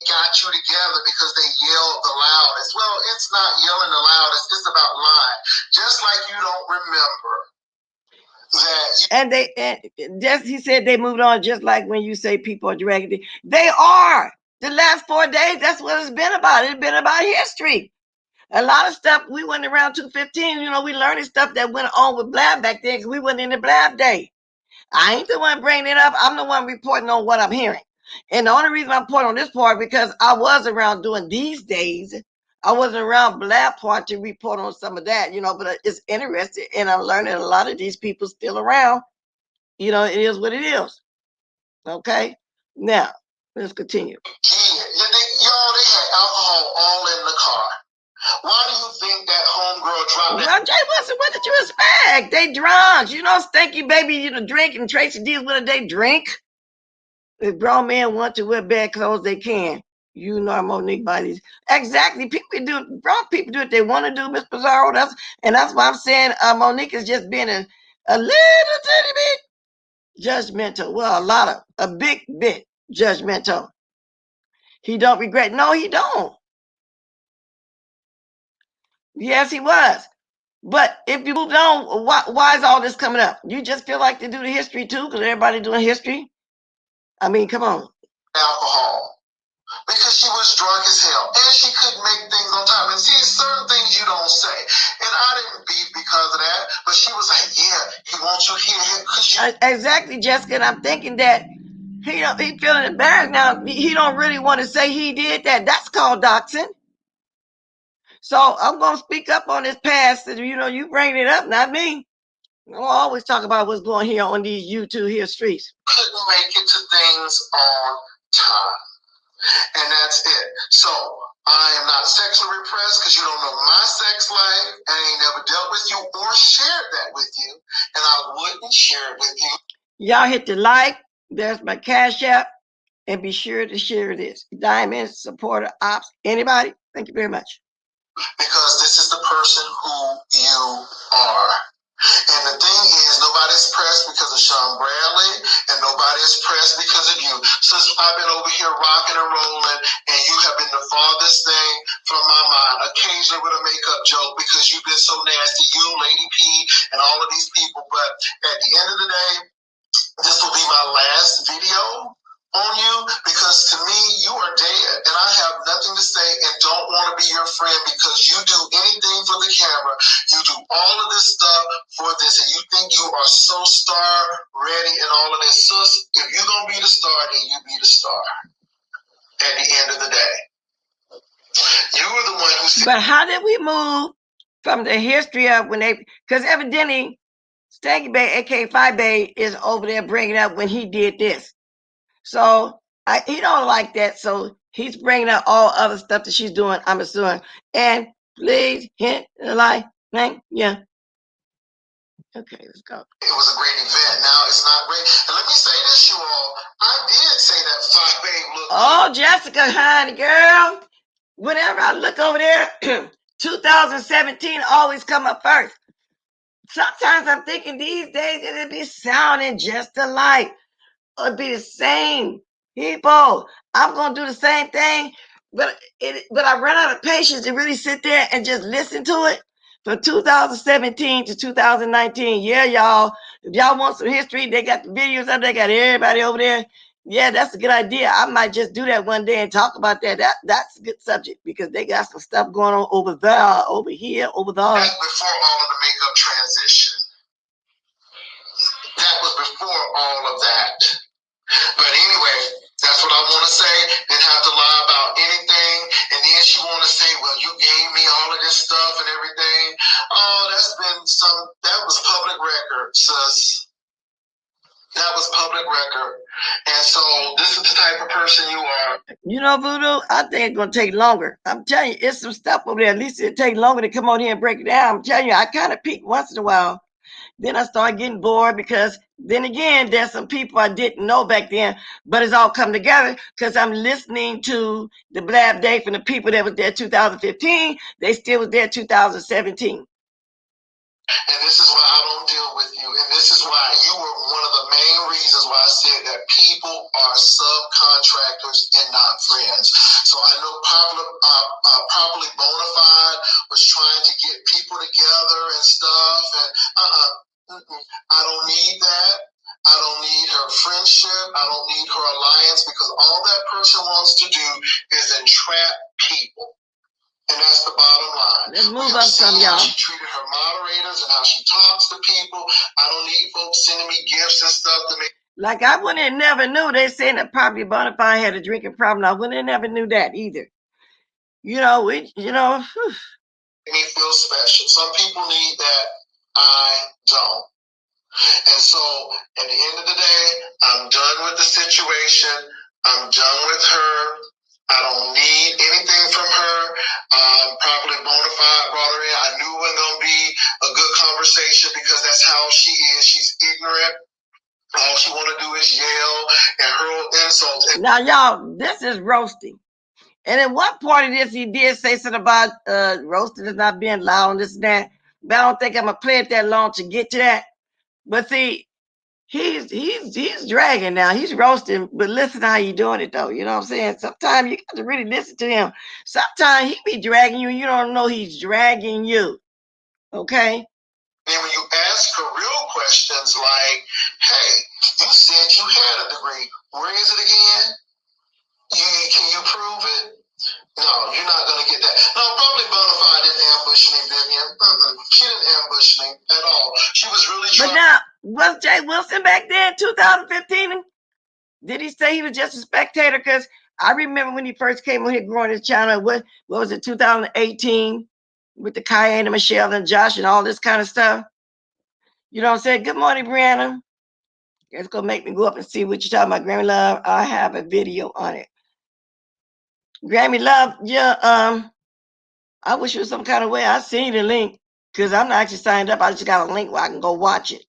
got you together because they yelled the loudest. Well, it's not yelling the loudest, it's about lying. Just like you don't remember and just he said they moved on, just like when you say people are dragging. They are. The last 4 days, that's what it's been about. It's been about history. A lot of stuff we went around 215. We learning stuff that went on with Blab back then because we wasn't in the Blab day. I ain't the one bringing it up. I'm the one reporting on what I'm hearing. And the only reason I'm reporting on this part because I was around doing these days. I wasn't around Blab part to report on some of that, but it's interesting. And I'm learning a lot of these people still around. It is what it is. Okay? Now, let's continue. Y'all, they had alcohol all in the car. Why do you think that homegirl dropped Well, Jay Wilson, what did you expect? They drunk. Stinky baby, drink, and Tracy deals with it. They drink. If grown men want to wear bad clothes, they can. Monique bodies. Exactly. Grown people do what they want to do, Miss Pizarro. That's why I'm saying Monique is just being a little tiny bit judgmental. Well, a big bit judgmental. He don't regret. No, he don't. Yes, he was. But if you moved on, why is all this coming up? You just feel like to do the history too, because everybody doing history? I mean, come on. Alcohol. Because she was drunk as hell. And she couldn't make things on time. And see, certain things you don't say. And I didn't beef because of that. But she was like, yeah, he wants you here. Exactly, Jessica. And I'm thinking that he feeling embarrassed now. He don't really want to say he did that. That's called doxing. So I'm going to speak up on this past. You bring it up, not me. I'll always talk about what's going here on these YouTube here streets. Couldn't make it to things on time. And that's it. So I am not sexually repressed because you don't know my sex life. And I ain't never dealt with you or shared that with you. And I wouldn't share it with you. Y'all hit the like. There's my Cash App. And be sure to share this. Diamond, supporter, ops, anybody? Thank you very much. Because this is the person who you are. And the thing is, nobody's pressed because of Sean Bradley, and nobody's pressed because of you. Since I've been over here rocking and rolling, and you have been the farthest thing from my mind, occasionally with a makeup joke because you've been so nasty, you, Lady P, and all of these people. But at the end of the day, this will be my last video on you because to me you are dead and I have nothing to say and don't want to be your friend because you do anything for the camera. You do all of this stuff for this and you think you are so star ready and all of this. So if you're going to be the star, then you be the star at the end of the day. You were the one who said. But how did we move from the history of when because evidently Stanky Bay, aka Five Bay, is over there bringing up when he did this. So he don't like that. So he's bringing up all other stuff that she's doing, I'm assuming. And please hit the like. Thank you. Okay, let's go. It was a great event. Now it's not great. And let me say this, you all. I did say that 5 Bay looked. Oh, Jessica, honey, girl. Whenever I look over there, 2017 always come up first. Sometimes I'm thinking these days it'll be sounding just alike. It'll be the same people. I'm gonna do the same thing, but I run out of patience to really sit there and just listen to it. From 2017 to 2019, yeah, y'all. If y'all want some history, they got the videos up. They got everybody over there. Yeah, that's a good idea. I might just do that one day and talk about that. That's a good subject because they got some stuff going on over there, over here, over there. That's before all of the makeup transition. That was before all of that. But anyway, that's what I want to say. Didn't have to lie about anything. And then she want to say, well, you gave me all of this stuff and everything. Oh, that was public record, sis. That was public record. And so this is the type of person you are. Voodoo, I think it's going to take longer. I'm telling you, it's some stuff over there. At least it'll take longer to come on here and break it down. I'm telling you, I kind of peek once in a while. Then I start getting bored because then again, there's some people I didn't know back then, but it's all come together because I'm listening to the Blab Day from the people that was there 2015. They still was there 2017. And this is why I don't deal with you. And this is why you were one of the main reasons why I said that people are subcontractors and not friends. So I know Properly Bonafide was trying to get people together and stuff. And I don't need that. I don't need her friendship. I don't need her alliance, because all that person wants to do is entrap people. And that's the bottom line. Let's move up some, y'all. She treated her moderators and how she talks to people. I don't need folks sending me gifts and stuff to make. Like, I wouldn't have never knew they saying that Properly Bonafide had a drinking problem. I wouldn't have never knew that either. You know, Make me feel special. Some people need that. I don't. And so at the end of the day, I'm done with the situation. I'm done with her. I don't need anything from her. Properly Bonafide brought her in. I knew it wasn't going to be a good conversation, because that's how she is. She's ignorant. All she want to do is yell and hurl insults. Now, y'all, this is roasting. And in one part of this, he did say something about roasting is not being loud and this and that. But I don't think I'm going to play it that long to get to that. But see, he's dragging now. He's roasting, but listen to how you doing it though. You know what I'm saying? Sometimes you got to really listen to him. Sometimes he be dragging you, and you don't know he's dragging you. Okay? And when you ask her real questions like, hey, you said you had a degree. Where is it again? Can you prove it? No, you're not going to get that. No, Probably Bonafide didn't ambush me, Vivian. She didn't ambush me at all. She was really trying. But now, was Jay Wilson back then, 2015? Did he say he was just a spectator? Because I remember when he first came on here growing his channel, what was it, 2018? With the Cayenne and Michelle and Josh and all this kind of stuff. You know what I'm saying? Good morning, Brianna. It's going to make me go up and see what you're talking about, Grammy Love. I have a video on it. Grammy Love, yeah, I wish it was some kind of way I seen the link, because I'm not actually signed up. I just got a link where I can go watch it.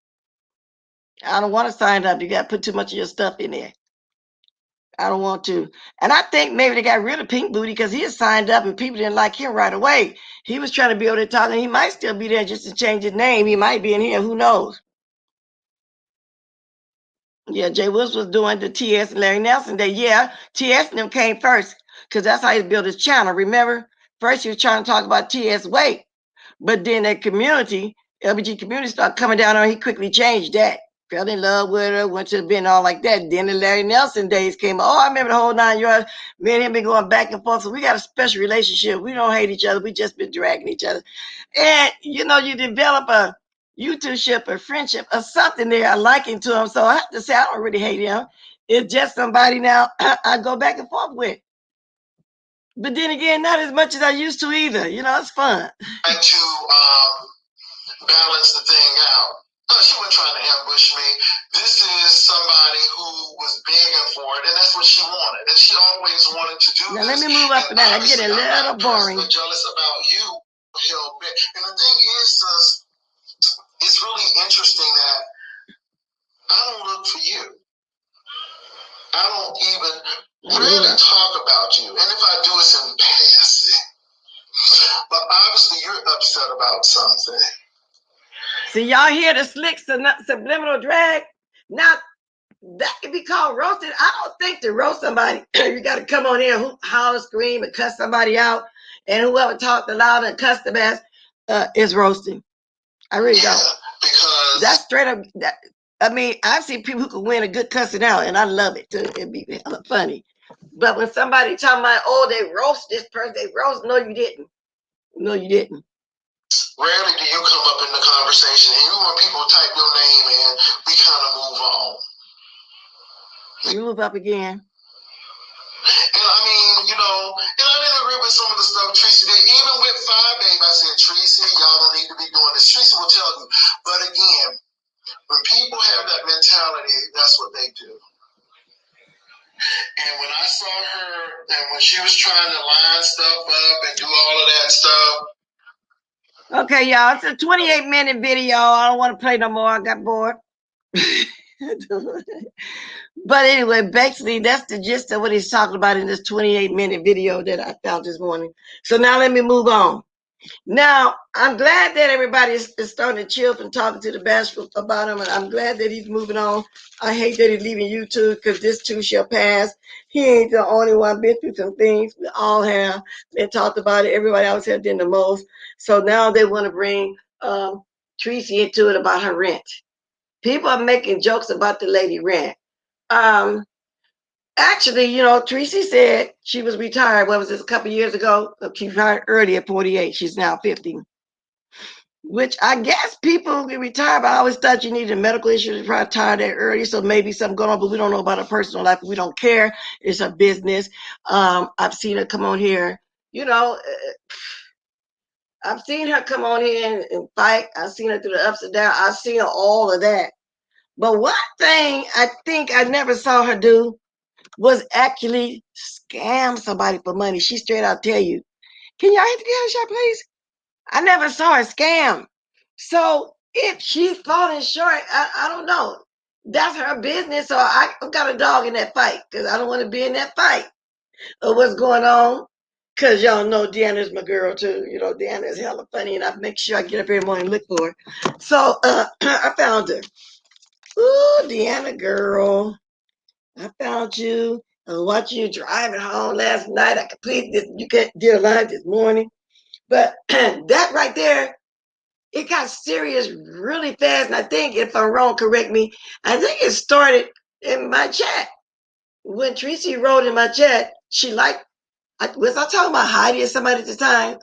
I don't want to sign up. You got to put too much of your stuff in there. I don't want to. And I think maybe they got rid of Pink Booty because he had signed up and people didn't like him right away. He was trying to be able to talk, and he might still be there just to change his name. He might be in here. Who knows? Yeah, Jay Wills was doing the TS and Larry Nelson Day. Yeah, TS and them came first because that's how he built his channel. Remember? First he was trying to talk about TS weight, but then that community, LBG community, started coming down on him. He quickly changed that. Fell in love with her, went to the bin, all like that. Then the Larry Nelson days came. Oh, I remember the whole 9 yards. Me and him been going back and forth. So we got a special relationship. We don't hate each other. We just been dragging each other. And, you know, you develop a YouTube-ship, a friendship, or something there, a liking to him. So I have to say, I don't really hate him. It's just somebody now I go back and forth with. But then again, not as much as I used to either. You know, it's fun. To balance the thing out. She wasn't trying to ambush me. This is somebody who was begging for it, and that's what she wanted. And she always wanted to do now, this. Let me move up for that. I'm getting a little boring. I'm jealous about you. And the thing is, it's really interesting that I don't look for you. I don't even really talk about you. And if I do, it's in passing. But obviously, you're upset about something. See, y'all hear the slick subliminal drag? Now, that can be called roasting. I don't think to roast somebody, you got to come on here and holler, scream, and cuss somebody out. And whoever talked the loud and cussed the best is roasting. I really don't. Because that's straight up. I mean, I've seen people who can win a good cussing out, and I love it too. It'd be hella funny. But when somebody talking about, oh, they roast this person, they roast, no, you didn't. No, you didn't. Rarely do you come up in the conversation, and even when people type your name in, we kind of move on. Move up again. And I mean, you know, and I didn't agree with some of the stuff Tracy did. Even with Five Babe, I said, Tracy, y'all don't need to be doing this. Tracy will tell you. But again, when people have that mentality, that's what they do. And when I saw her, and when she was trying to line stuff up and do all of that stuff. Okay, y'all, it's a 28-minute video. I don't want to play no more. I got bored. But anyway, basically, that's the gist of what he's talking about in this 28-minute video that I found this morning. So now let me move on. Now, I'm glad that everybody is starting to chill and talking to the bashful about him, and I'm glad that he's moving on. I hate that he's leaving YouTube because this too shall pass. He ain't the only one been through some things. We all have. They talked about it. Everybody else has done the most. So now they want to bring Tracy into it about her rent. People are making jokes about the lady rent. Um, Actually, Tracy said she was retired. What was this, a couple years ago? She retired early at 48. She's now 50. Which I guess people get retired, but I always thought you needed a medical issue to retire that early. So maybe something going on, but we don't know about her personal life. We don't care. It's her business. I've seen her come on here. I've seen her come on here and fight. I've seen her through the ups and downs. I've seen her all of that. But one thing I think I never saw her do was actually scam somebody for money. She straight out tell you, can y'all hit the gas shot, please? I never saw her scam. So if she's falling short, I don't know. That's her business. So I got a dog in that fight because I don't want to be in that fight of what's going on. Because y'all know Deanna's my girl too. Deanna's hella funny, and I make sure I get up every morning and look for her. So I found her. Ooh, Deanna girl. I found you. I watched you driving home last night. I completed this. You did a line this morning. But that right there, it got serious really fast. And I think, if I'm wrong, correct me. I think it started in my chat. When Tracy wrote in my chat, was I talking about Heidi or somebody at the time?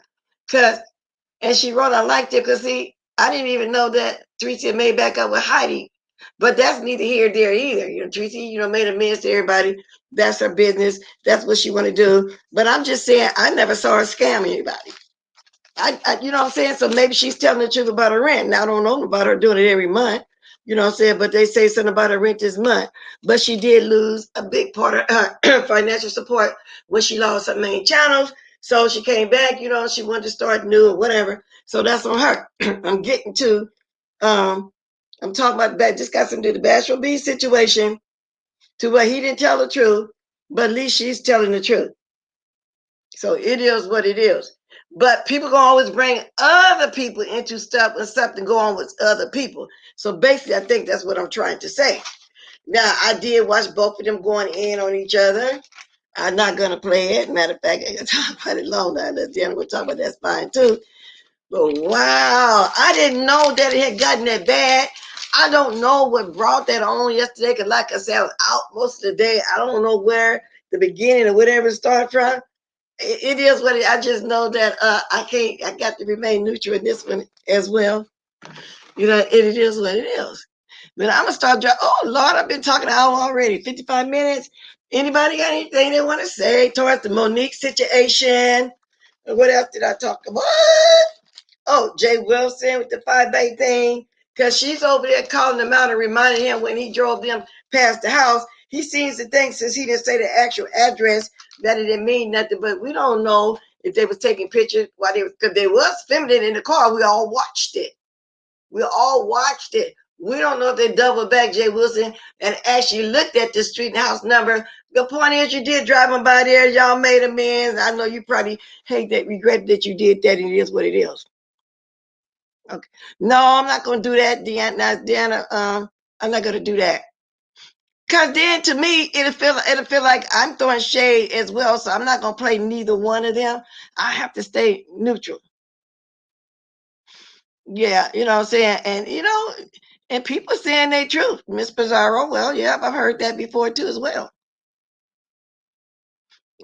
And she wrote, I liked it because, see, I didn't even know that Tracy had made back up with Heidi. But that's neither here nor there either. Tracy, made amends to everybody. That's her business. That's what she want to do. But I'm just saying, I never saw her scam anybody. You know what I'm saying? So maybe she's telling the truth about her rent. Now, I don't know about her doing it every month. You know what I'm saying? But they say something about her rent this month. But she did lose a big part of her financial support when she lost her main channels. So she came back, she wanted to start new or whatever. So that's on her. I'm getting to, I'm talking about that. Just got something to do the Bashful B situation to where he didn't tell the truth, but at least she's telling the truth. So it is what it is. But people gonna always bring other people into stuff when something go on with other people. So basically, I think that's what I'm trying to say. Now, I did watch both of them going in on each other. I'm not gonna play it. Matter of fact, I can talk about it long now. We'll talk about that's fine too. But wow, I didn't know that it had gotten that bad. I don't know what brought that on yesterday. Cause like I said, I was out most of the day. I don't know where the beginning or whatever it started from. It is what I just know that I got to remain neutral in this one as well. It is what it is. But I'm gonna start driving. Oh Lord, I've been talking an hour already, 55 minutes. Anybody got anything they want to say towards the Monique situation? What else did I talk about? Oh, Jay Wilson with the 5 day thing. Because she's over there calling him out and reminding him when he drove them past the house. He seems to think, since he didn't say the actual address, that it didn't mean nothing. But we don't know if they was taking pictures while because they was filming it in the car. We all watched it. We don't know if they doubled back Jay Wilson and actually looked at the street and house number. The point is, you did driving by there. Y'all made amends. I know you probably hate that, regret that you did that, and it is what it is. Okay. No, I'm not going to do that, Deanna. I'm not going to do that. Cause then to me, it'll feel like I'm throwing shade as well. So I'm not going to play neither one of them. I have to stay neutral. Yeah, you know what I'm saying? And and people saying their truth. Miss Pizarro, well, yeah, I've heard that before too as well.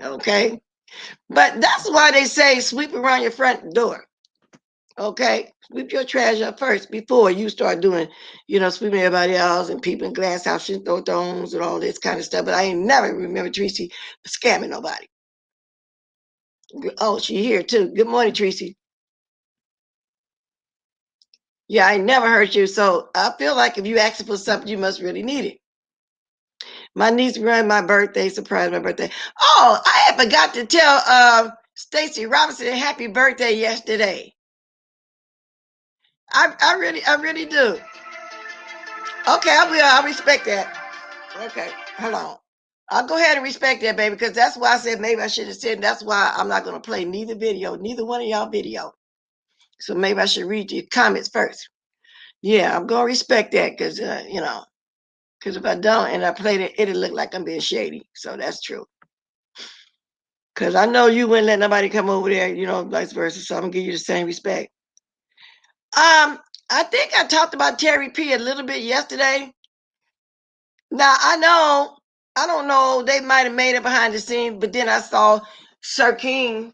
Okay. But that's why they say sweep around your front door. Okay, sweep your trash up first before you start doing, sweeping everybody else and peeping glass houses, throw stones and all this kind of stuff. But I ain't never remember Tracy scamming nobody. Oh, she here too. Good morning, Tracy. Yeah, I never heard you. So I feel like if you asking for something, you must really need it. My niece ran my birthday, surprised my birthday. Oh, I had forgot to tell Stacy Robinson happy birthday yesterday. I really do. Okay, I will. I respect that. Okay, hold on. I'll go ahead and respect that, baby, because that's why I said maybe I should have said. That's why I'm not going to play neither one of y'all video. So maybe I should read your comments first. Yeah, I'm gonna respect that because because if I don't and I played it, it'll look like I'm being shady. So that's true. Because I know you wouldn't let nobody come over there, vice versa. So I'm gonna give you the same respect. I think I talked about Terry P a little bit yesterday. Now I don't know, they might have made it behind the scenes, but then I saw Sir King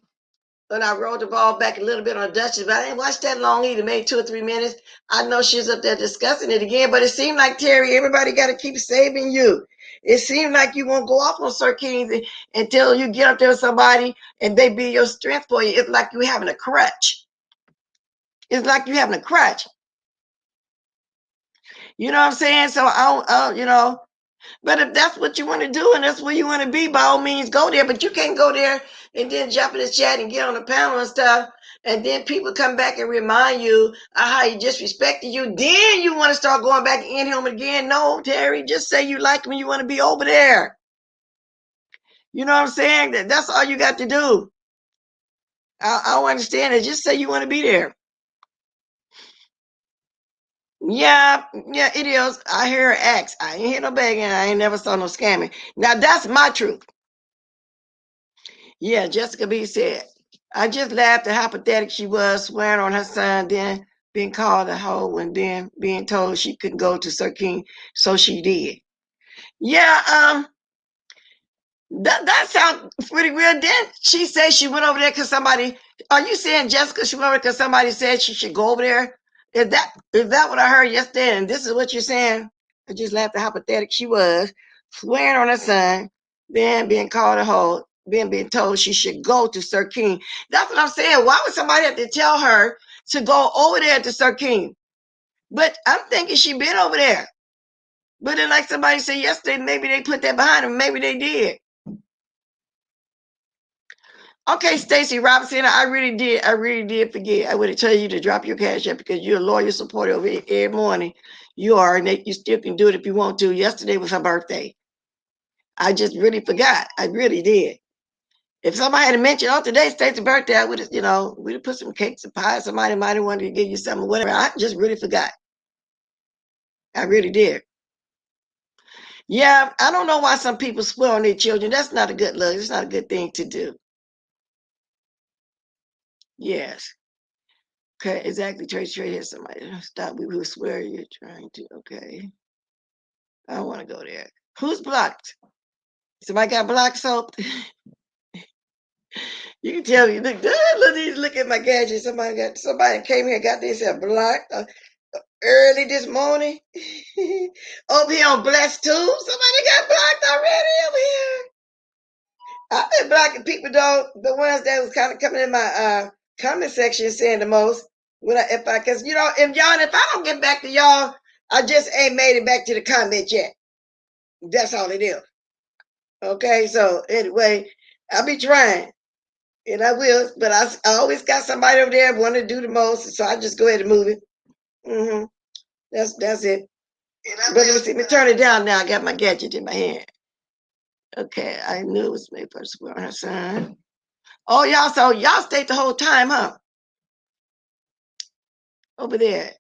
when I rolled the ball back a little bit on Duchess, but I didn't watch that long either, maybe 2 or 3 minutes. I know she's up there discussing it again, but it seemed like, Terry, everybody got to keep saving you. It seemed like you won't go off on Sir King until you get up there with somebody and they be your strength for you. It's like you having a crutch. It's like you having a crutch. You know what I'm saying? So I don't. But if that's what you want to do and that's where you want to be, by all means, go there. But you can't go there and then jump in the chat and get on the panel and stuff. And then people come back and remind you of how he disrespected you. Then you want to start going back in him again. No, Terry, just say you like him and you want to be over there. You know what I'm saying? That's all you got to do. I don't understand it. Just say you want to be there. Yeah, it is. I hear her ask. I ain't hear no begging. I ain't never saw no scamming. Now, that's my truth. Yeah, Jessica B said, I just laughed at how pathetic she was, swearing on her son, then being called a hoe, and then being told she couldn't go to Sir King, so she did. Yeah, that sounds pretty real. Then she said she went over there because somebody. Are you saying, Jessica, she went over because somebody said she should go over there? Is that what I heard yesterday? And this is what you're saying? I just laughed at how pathetic she was, swearing on her son, then being called a hoe, then being told she should go to Sir King. That's what I'm saying. Why would somebody have to tell her to go over there to Sir King? But I'm thinking she been over there. But then, like somebody said yesterday, maybe they put that behind them. Maybe they did. Okay, Stacey Robinson, I really did forget. I would have told you to drop your cash app because you're a loyal supporter over here every morning. You are, and you still can do it if you want to. Yesterday was her birthday. I just really forgot. I really did. If somebody had mentioned, oh, today's Stacey's birthday, I would have, we'd have put some cakes and pies. Somebody might have wanted to give you something, whatever. I just really forgot. I really did. Yeah, I don't know why some people swear on their children. That's not a good look. It's not a good thing to do. Yes. Okay, exactly. Trace here. Somebody stop. We will swear you're trying to. Okay. I don't want to go there. Who's blocked? Somebody got blocked, so you can tell me. Look at my gadget. Somebody came here, got this blocked early this morning. Over here on Blessed Tube. Somebody got blocked already over here. I've been blocking people though, the ones that was kind of coming in my comment section saying the most. Because if I don't get back to y'all, I just ain't made it back to the comment yet. That's all it is. Okay, so anyway, I'll be trying, and I will. But I always got somebody over there want to do the most, so I just go ahead and move it. That's it. But let me see. Let me turn it down now. I got my gadget in my hand. Okay, I knew it was made first on her son. Oh, y'all stayed the whole time, huh? Over there.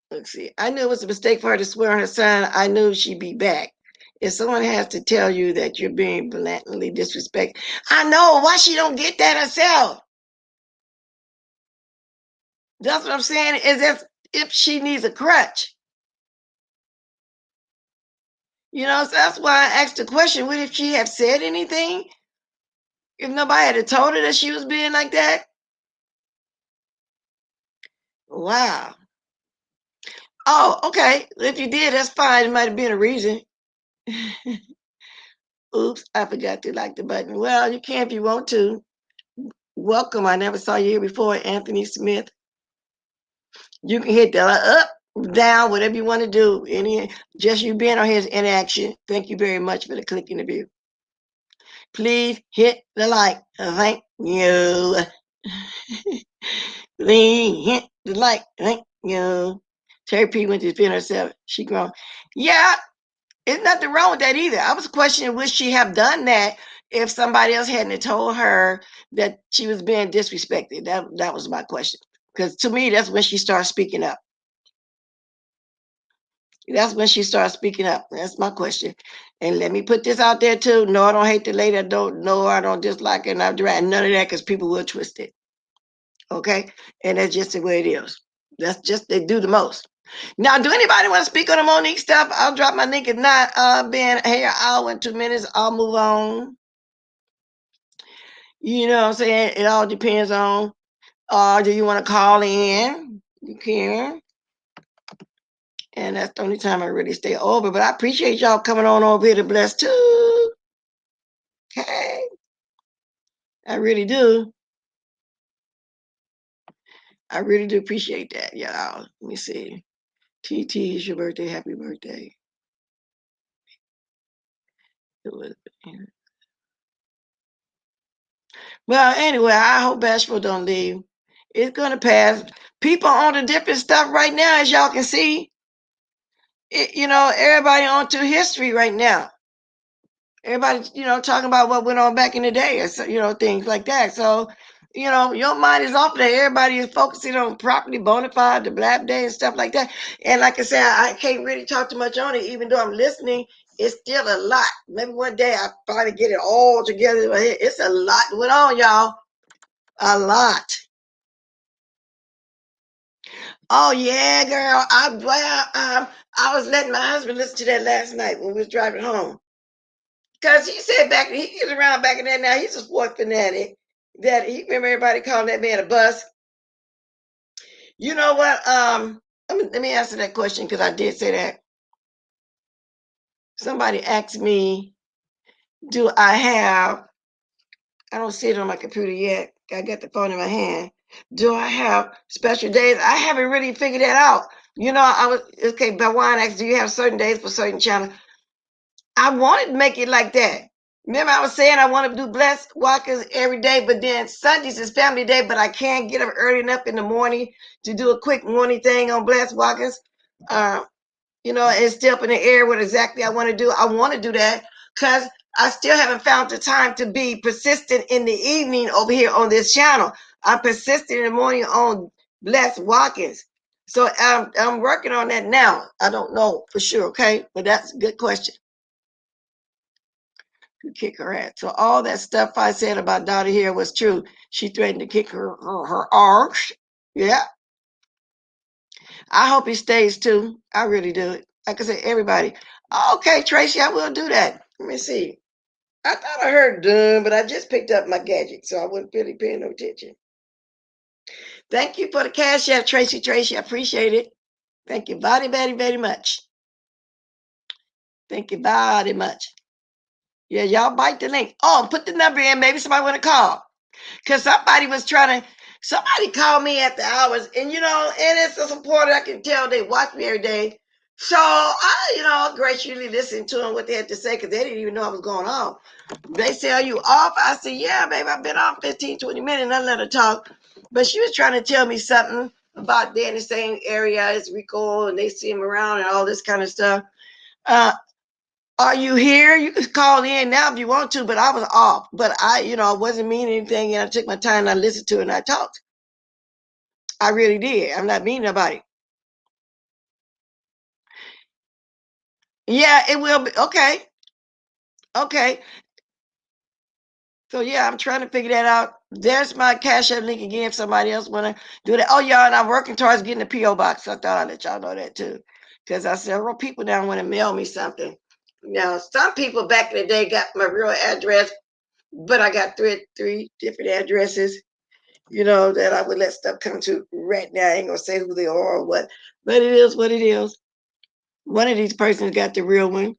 Let's see. I knew it was a mistake for her to swear on her son. I knew she'd be back. If someone has to tell you that you're being blatantly disrespected, I know. Why she don't get that herself? That's what I'm saying. Is if she needs a crutch. So that's why I asked the question. Would if she have said anything? If nobody had told her that she was being like that? Wow. Oh, okay. If you did, that's fine. It might have been a reason. Oops, I forgot to like the button. Well, you can if you want to. Welcome. I never saw you here before, Anthony Smith. You can hit the up, down, whatever you want to do. Just you being on here is in action. Thank you very much for the clicking the view. Please hit the like. Thank you. Please hit the like. Thank you. Terry P went to defend herself. She grown. Yeah, there's nothing wrong with that either. I was questioning, would she have done that if somebody else hadn't told her that she was being disrespected? That was my question. Because to me, that's when she starts speaking up. That's when she starts speaking up. That's my question. And let me put this out there too. No, I don't hate the lady. I don't know. I don't dislike her. And I'm none of that because people will twist it. Okay? And that's just the way it is. That's just, they do the most. Now, do anybody want to speak on the Monique stuff? I'll drop my link. If not, being here an hour and 2 minutes, I'll move on. You know what I'm saying? It all depends on, do you want to call in? You can. And that's the only time I really stay over. But I appreciate y'all coming on over here to bless too. Okay. I really do. I really do appreciate that, y'all. Let me see. TT, it's your birthday. Happy birthday. It was, well, anyway, I hope Bashful don't leave. It's gonna pass. People on the different stuff right now, as y'all can see. Everybody on to history right now. Everybody, talking about what went on back in the day, or things like that. So, your mind is off there. Everybody is focusing on property, bonnet, the Black Day, and stuff like that. And like I said, I can't really talk too much on it, even though I'm listening. It's still a lot. Maybe one day I finally get it all together in my head. It's a lot went on, y'all. A lot. Oh yeah, girl. I was letting my husband listen to that last night when we was driving home. Cause he said he was around back in that now. He's a sport fanatic. That he remember everybody calling that man a bus. You know what? Let me answer that question because I did say that. Somebody asked me, do I have, I don't see it on my computer yet. I got the phone in my hand. Do I have special days? I haven't really figured that out. I was okay, but Juan asked, do you have certain days for certain channels? I wanted to make it like that. Remember, I was saying I want to do blessed walkers every day, but then Sundays is family day, but I can't get up early enough in the morning to do a quick morning thing on blessed walkers. And stay up in the air what exactly I want to do. I want to do that because I still haven't found the time to be persistent in the evening over here on this channel. I'm persistent in the morning on blessed walkers. So I'm working on that now. I don't know for sure, okay? But that's a good question. Kick her ass. So all that stuff I said about Dottie here was true. She threatened to kick her arse. Yeah. I hope he stays too. I really do. Like I said, everybody. Okay, Tracy, I will do that. Let me see. I thought I heard done, but I just picked up my gadget, so I wasn't really paying no attention. Thank you for the cash app, Tracy. I appreciate it. Thank you very, very, very much. Thank you very much. Yeah, y'all bite the link. Oh, put the number in. Maybe somebody want to call. Because somebody called me at the hours, and and it's a supporter. I can tell they watch me every day. So I, graciously listened to them what they had to say because they didn't even know I was going on. They say, are you off? I said, yeah, baby, I've been off 15, 20 minutes, and I let her talk. But she was trying to tell me something about they're in the same area as Rico, and they see him around and all this kind of stuff. Are you here? You can call in now if you want to, but I was off. But I wasn't meaning anything, and I took my time and I listened to it and I talked. I really did. I'm not meaning nobody. Yeah, it will be. Okay. Okay. So yeah, I'm trying to figure that out. There's my Cash App link again if somebody else want to do that. Oh, y'all, and I'm working towards getting a P.O. box. I thought I'd let y'all know that too. Because I several people now want to mail me something. Now, some people back in the day got my real address, but I got three different addresses, that I would let stuff come to right now. I ain't gonna say who they are or what, but it is what it is. One of these persons got the real one.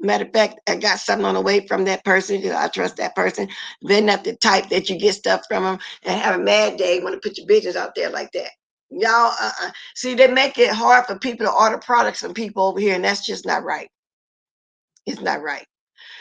Matter of fact, I got something on the way from that person because I trust that person. They're not the type that you get stuff from them and have a mad day when to put your business out there like that. Y'all, see, they make it hard for people to order products from people over here, and that's just not right. It's not right.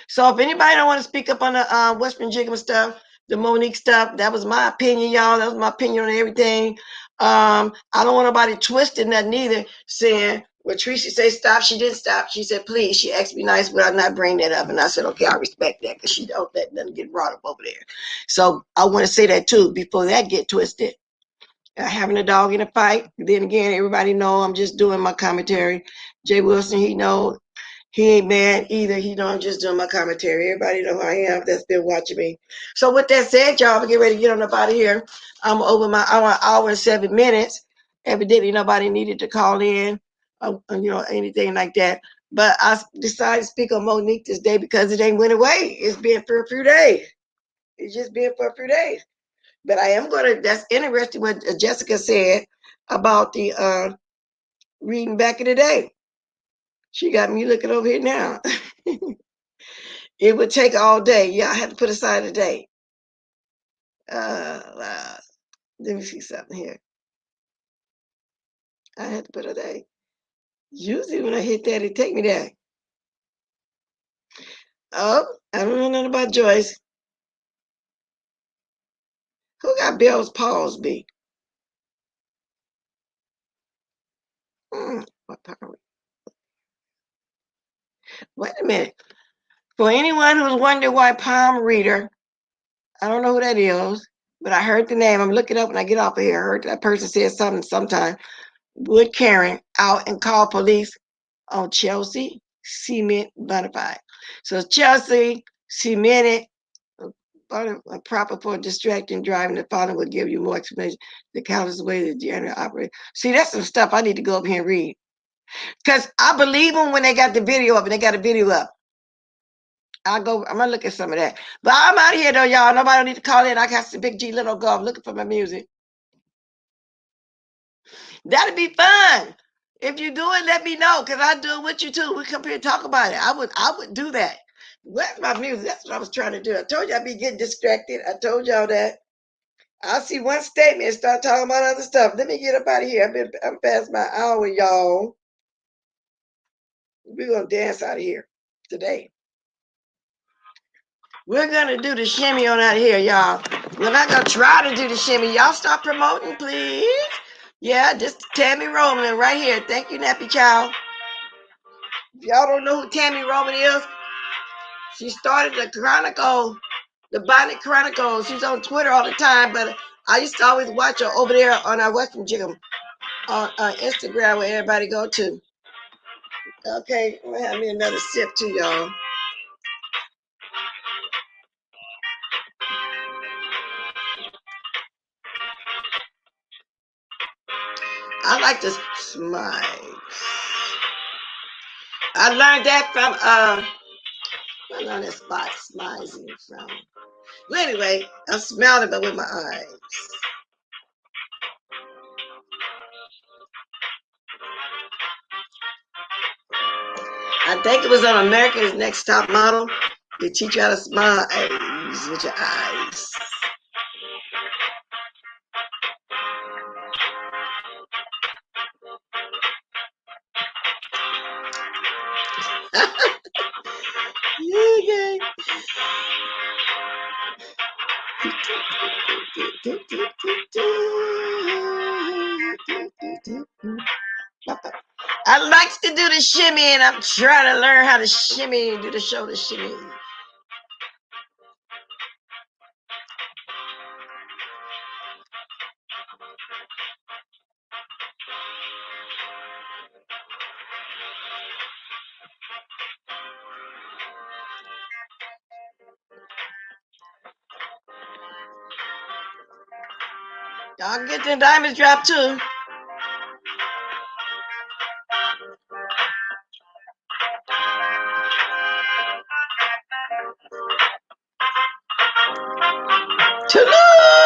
So if anybody don't want to speak up on the Western Jiggum stuff, the Monique stuff, that was my opinion, y'all. That was my opinion on everything. I don't want nobody twisting that neither, saying, well, Tracy said stop. She didn't stop. She said, please. She asked me nice, but I not bring that up. And I said, okay, I respect that because she don't let nothing get brought up over there. So I want to say that too before that get twisted. having a dog in a fight. Then again, everybody know I'm just doing my commentary. Jay Wilson, he know he ain't mad either. He know I'm just doing my commentary. Everybody know who I am that's been watching me. So with that said, y'all, we get ready to get on up out of here. I'm over my hour and 7 minutes. Evidently, nobody needed to call in, anything like that. But I decided to speak on Monique this day because it ain't went away. It's been for a few days. It's just been for a few days. But I am that's interesting what Jessica said about the reading back in the day. She got me looking over here now. It would take all day. Yeah, I had to put aside a day. Let me see something here. I had to put a day. Usually when I hit that, it take me there. Oh, I don't know nothing about Joyce. Who got Bell's Palsby? Wait a minute. For anyone who's wondering why palm reader, I don't know who that is, but I heard the name. I'm looking up when I get off of here. I heard that person said something sometime. Would Karen out and call police on Chelsea Cement Bonafide. So Chelsea cemented proper for distracting driving. The father will give you more explanation. The countless way the general operate. See, that's some stuff I need to go up here and read. Because I believe them when they got the video up and they got a video up. I'm gonna look at some of that. But I'm out of here though, y'all. Nobody need to call in. I got some Big G Little Go. I'm looking for my music. That'd be fun. If you do it, let me know, because I do it with you too. We come here and talk about it. I would do that. Where's my music? That's what I was trying to do. I told you I'd be getting distracted. I told y'all that. I'll see one statement and start talking about other stuff. Let me get up out of here. I'm past my hour, y'all. We're gonna dance out of here today. We're gonna do the shimmy on out of here, y'all. We're not gonna try to do the shimmy. Y'all stop promoting, please. Yeah, this is Tammy Roman right here. Thank you, Nappy Child. If y'all don't know who Tammy Roman is, she started the Bonnet Chronicles. She's on Twitter all the time, but I used to always watch her over there on our Western Jiggle on Instagram where everybody go to. Okay, I'm gonna have me another sip too, y'all. I like to smile. I learned that from I learned that spot smizing from. Well, anyway, I'm smiling but with my eyes. I think it was on America's Next Top Model. They teach you how to smile with your eyes. Okay. I like to do the shimmy, and I'm trying to learn how to shimmy, do the shoulder shimmy. Y'all get the diamonds drop too. Toodaloo!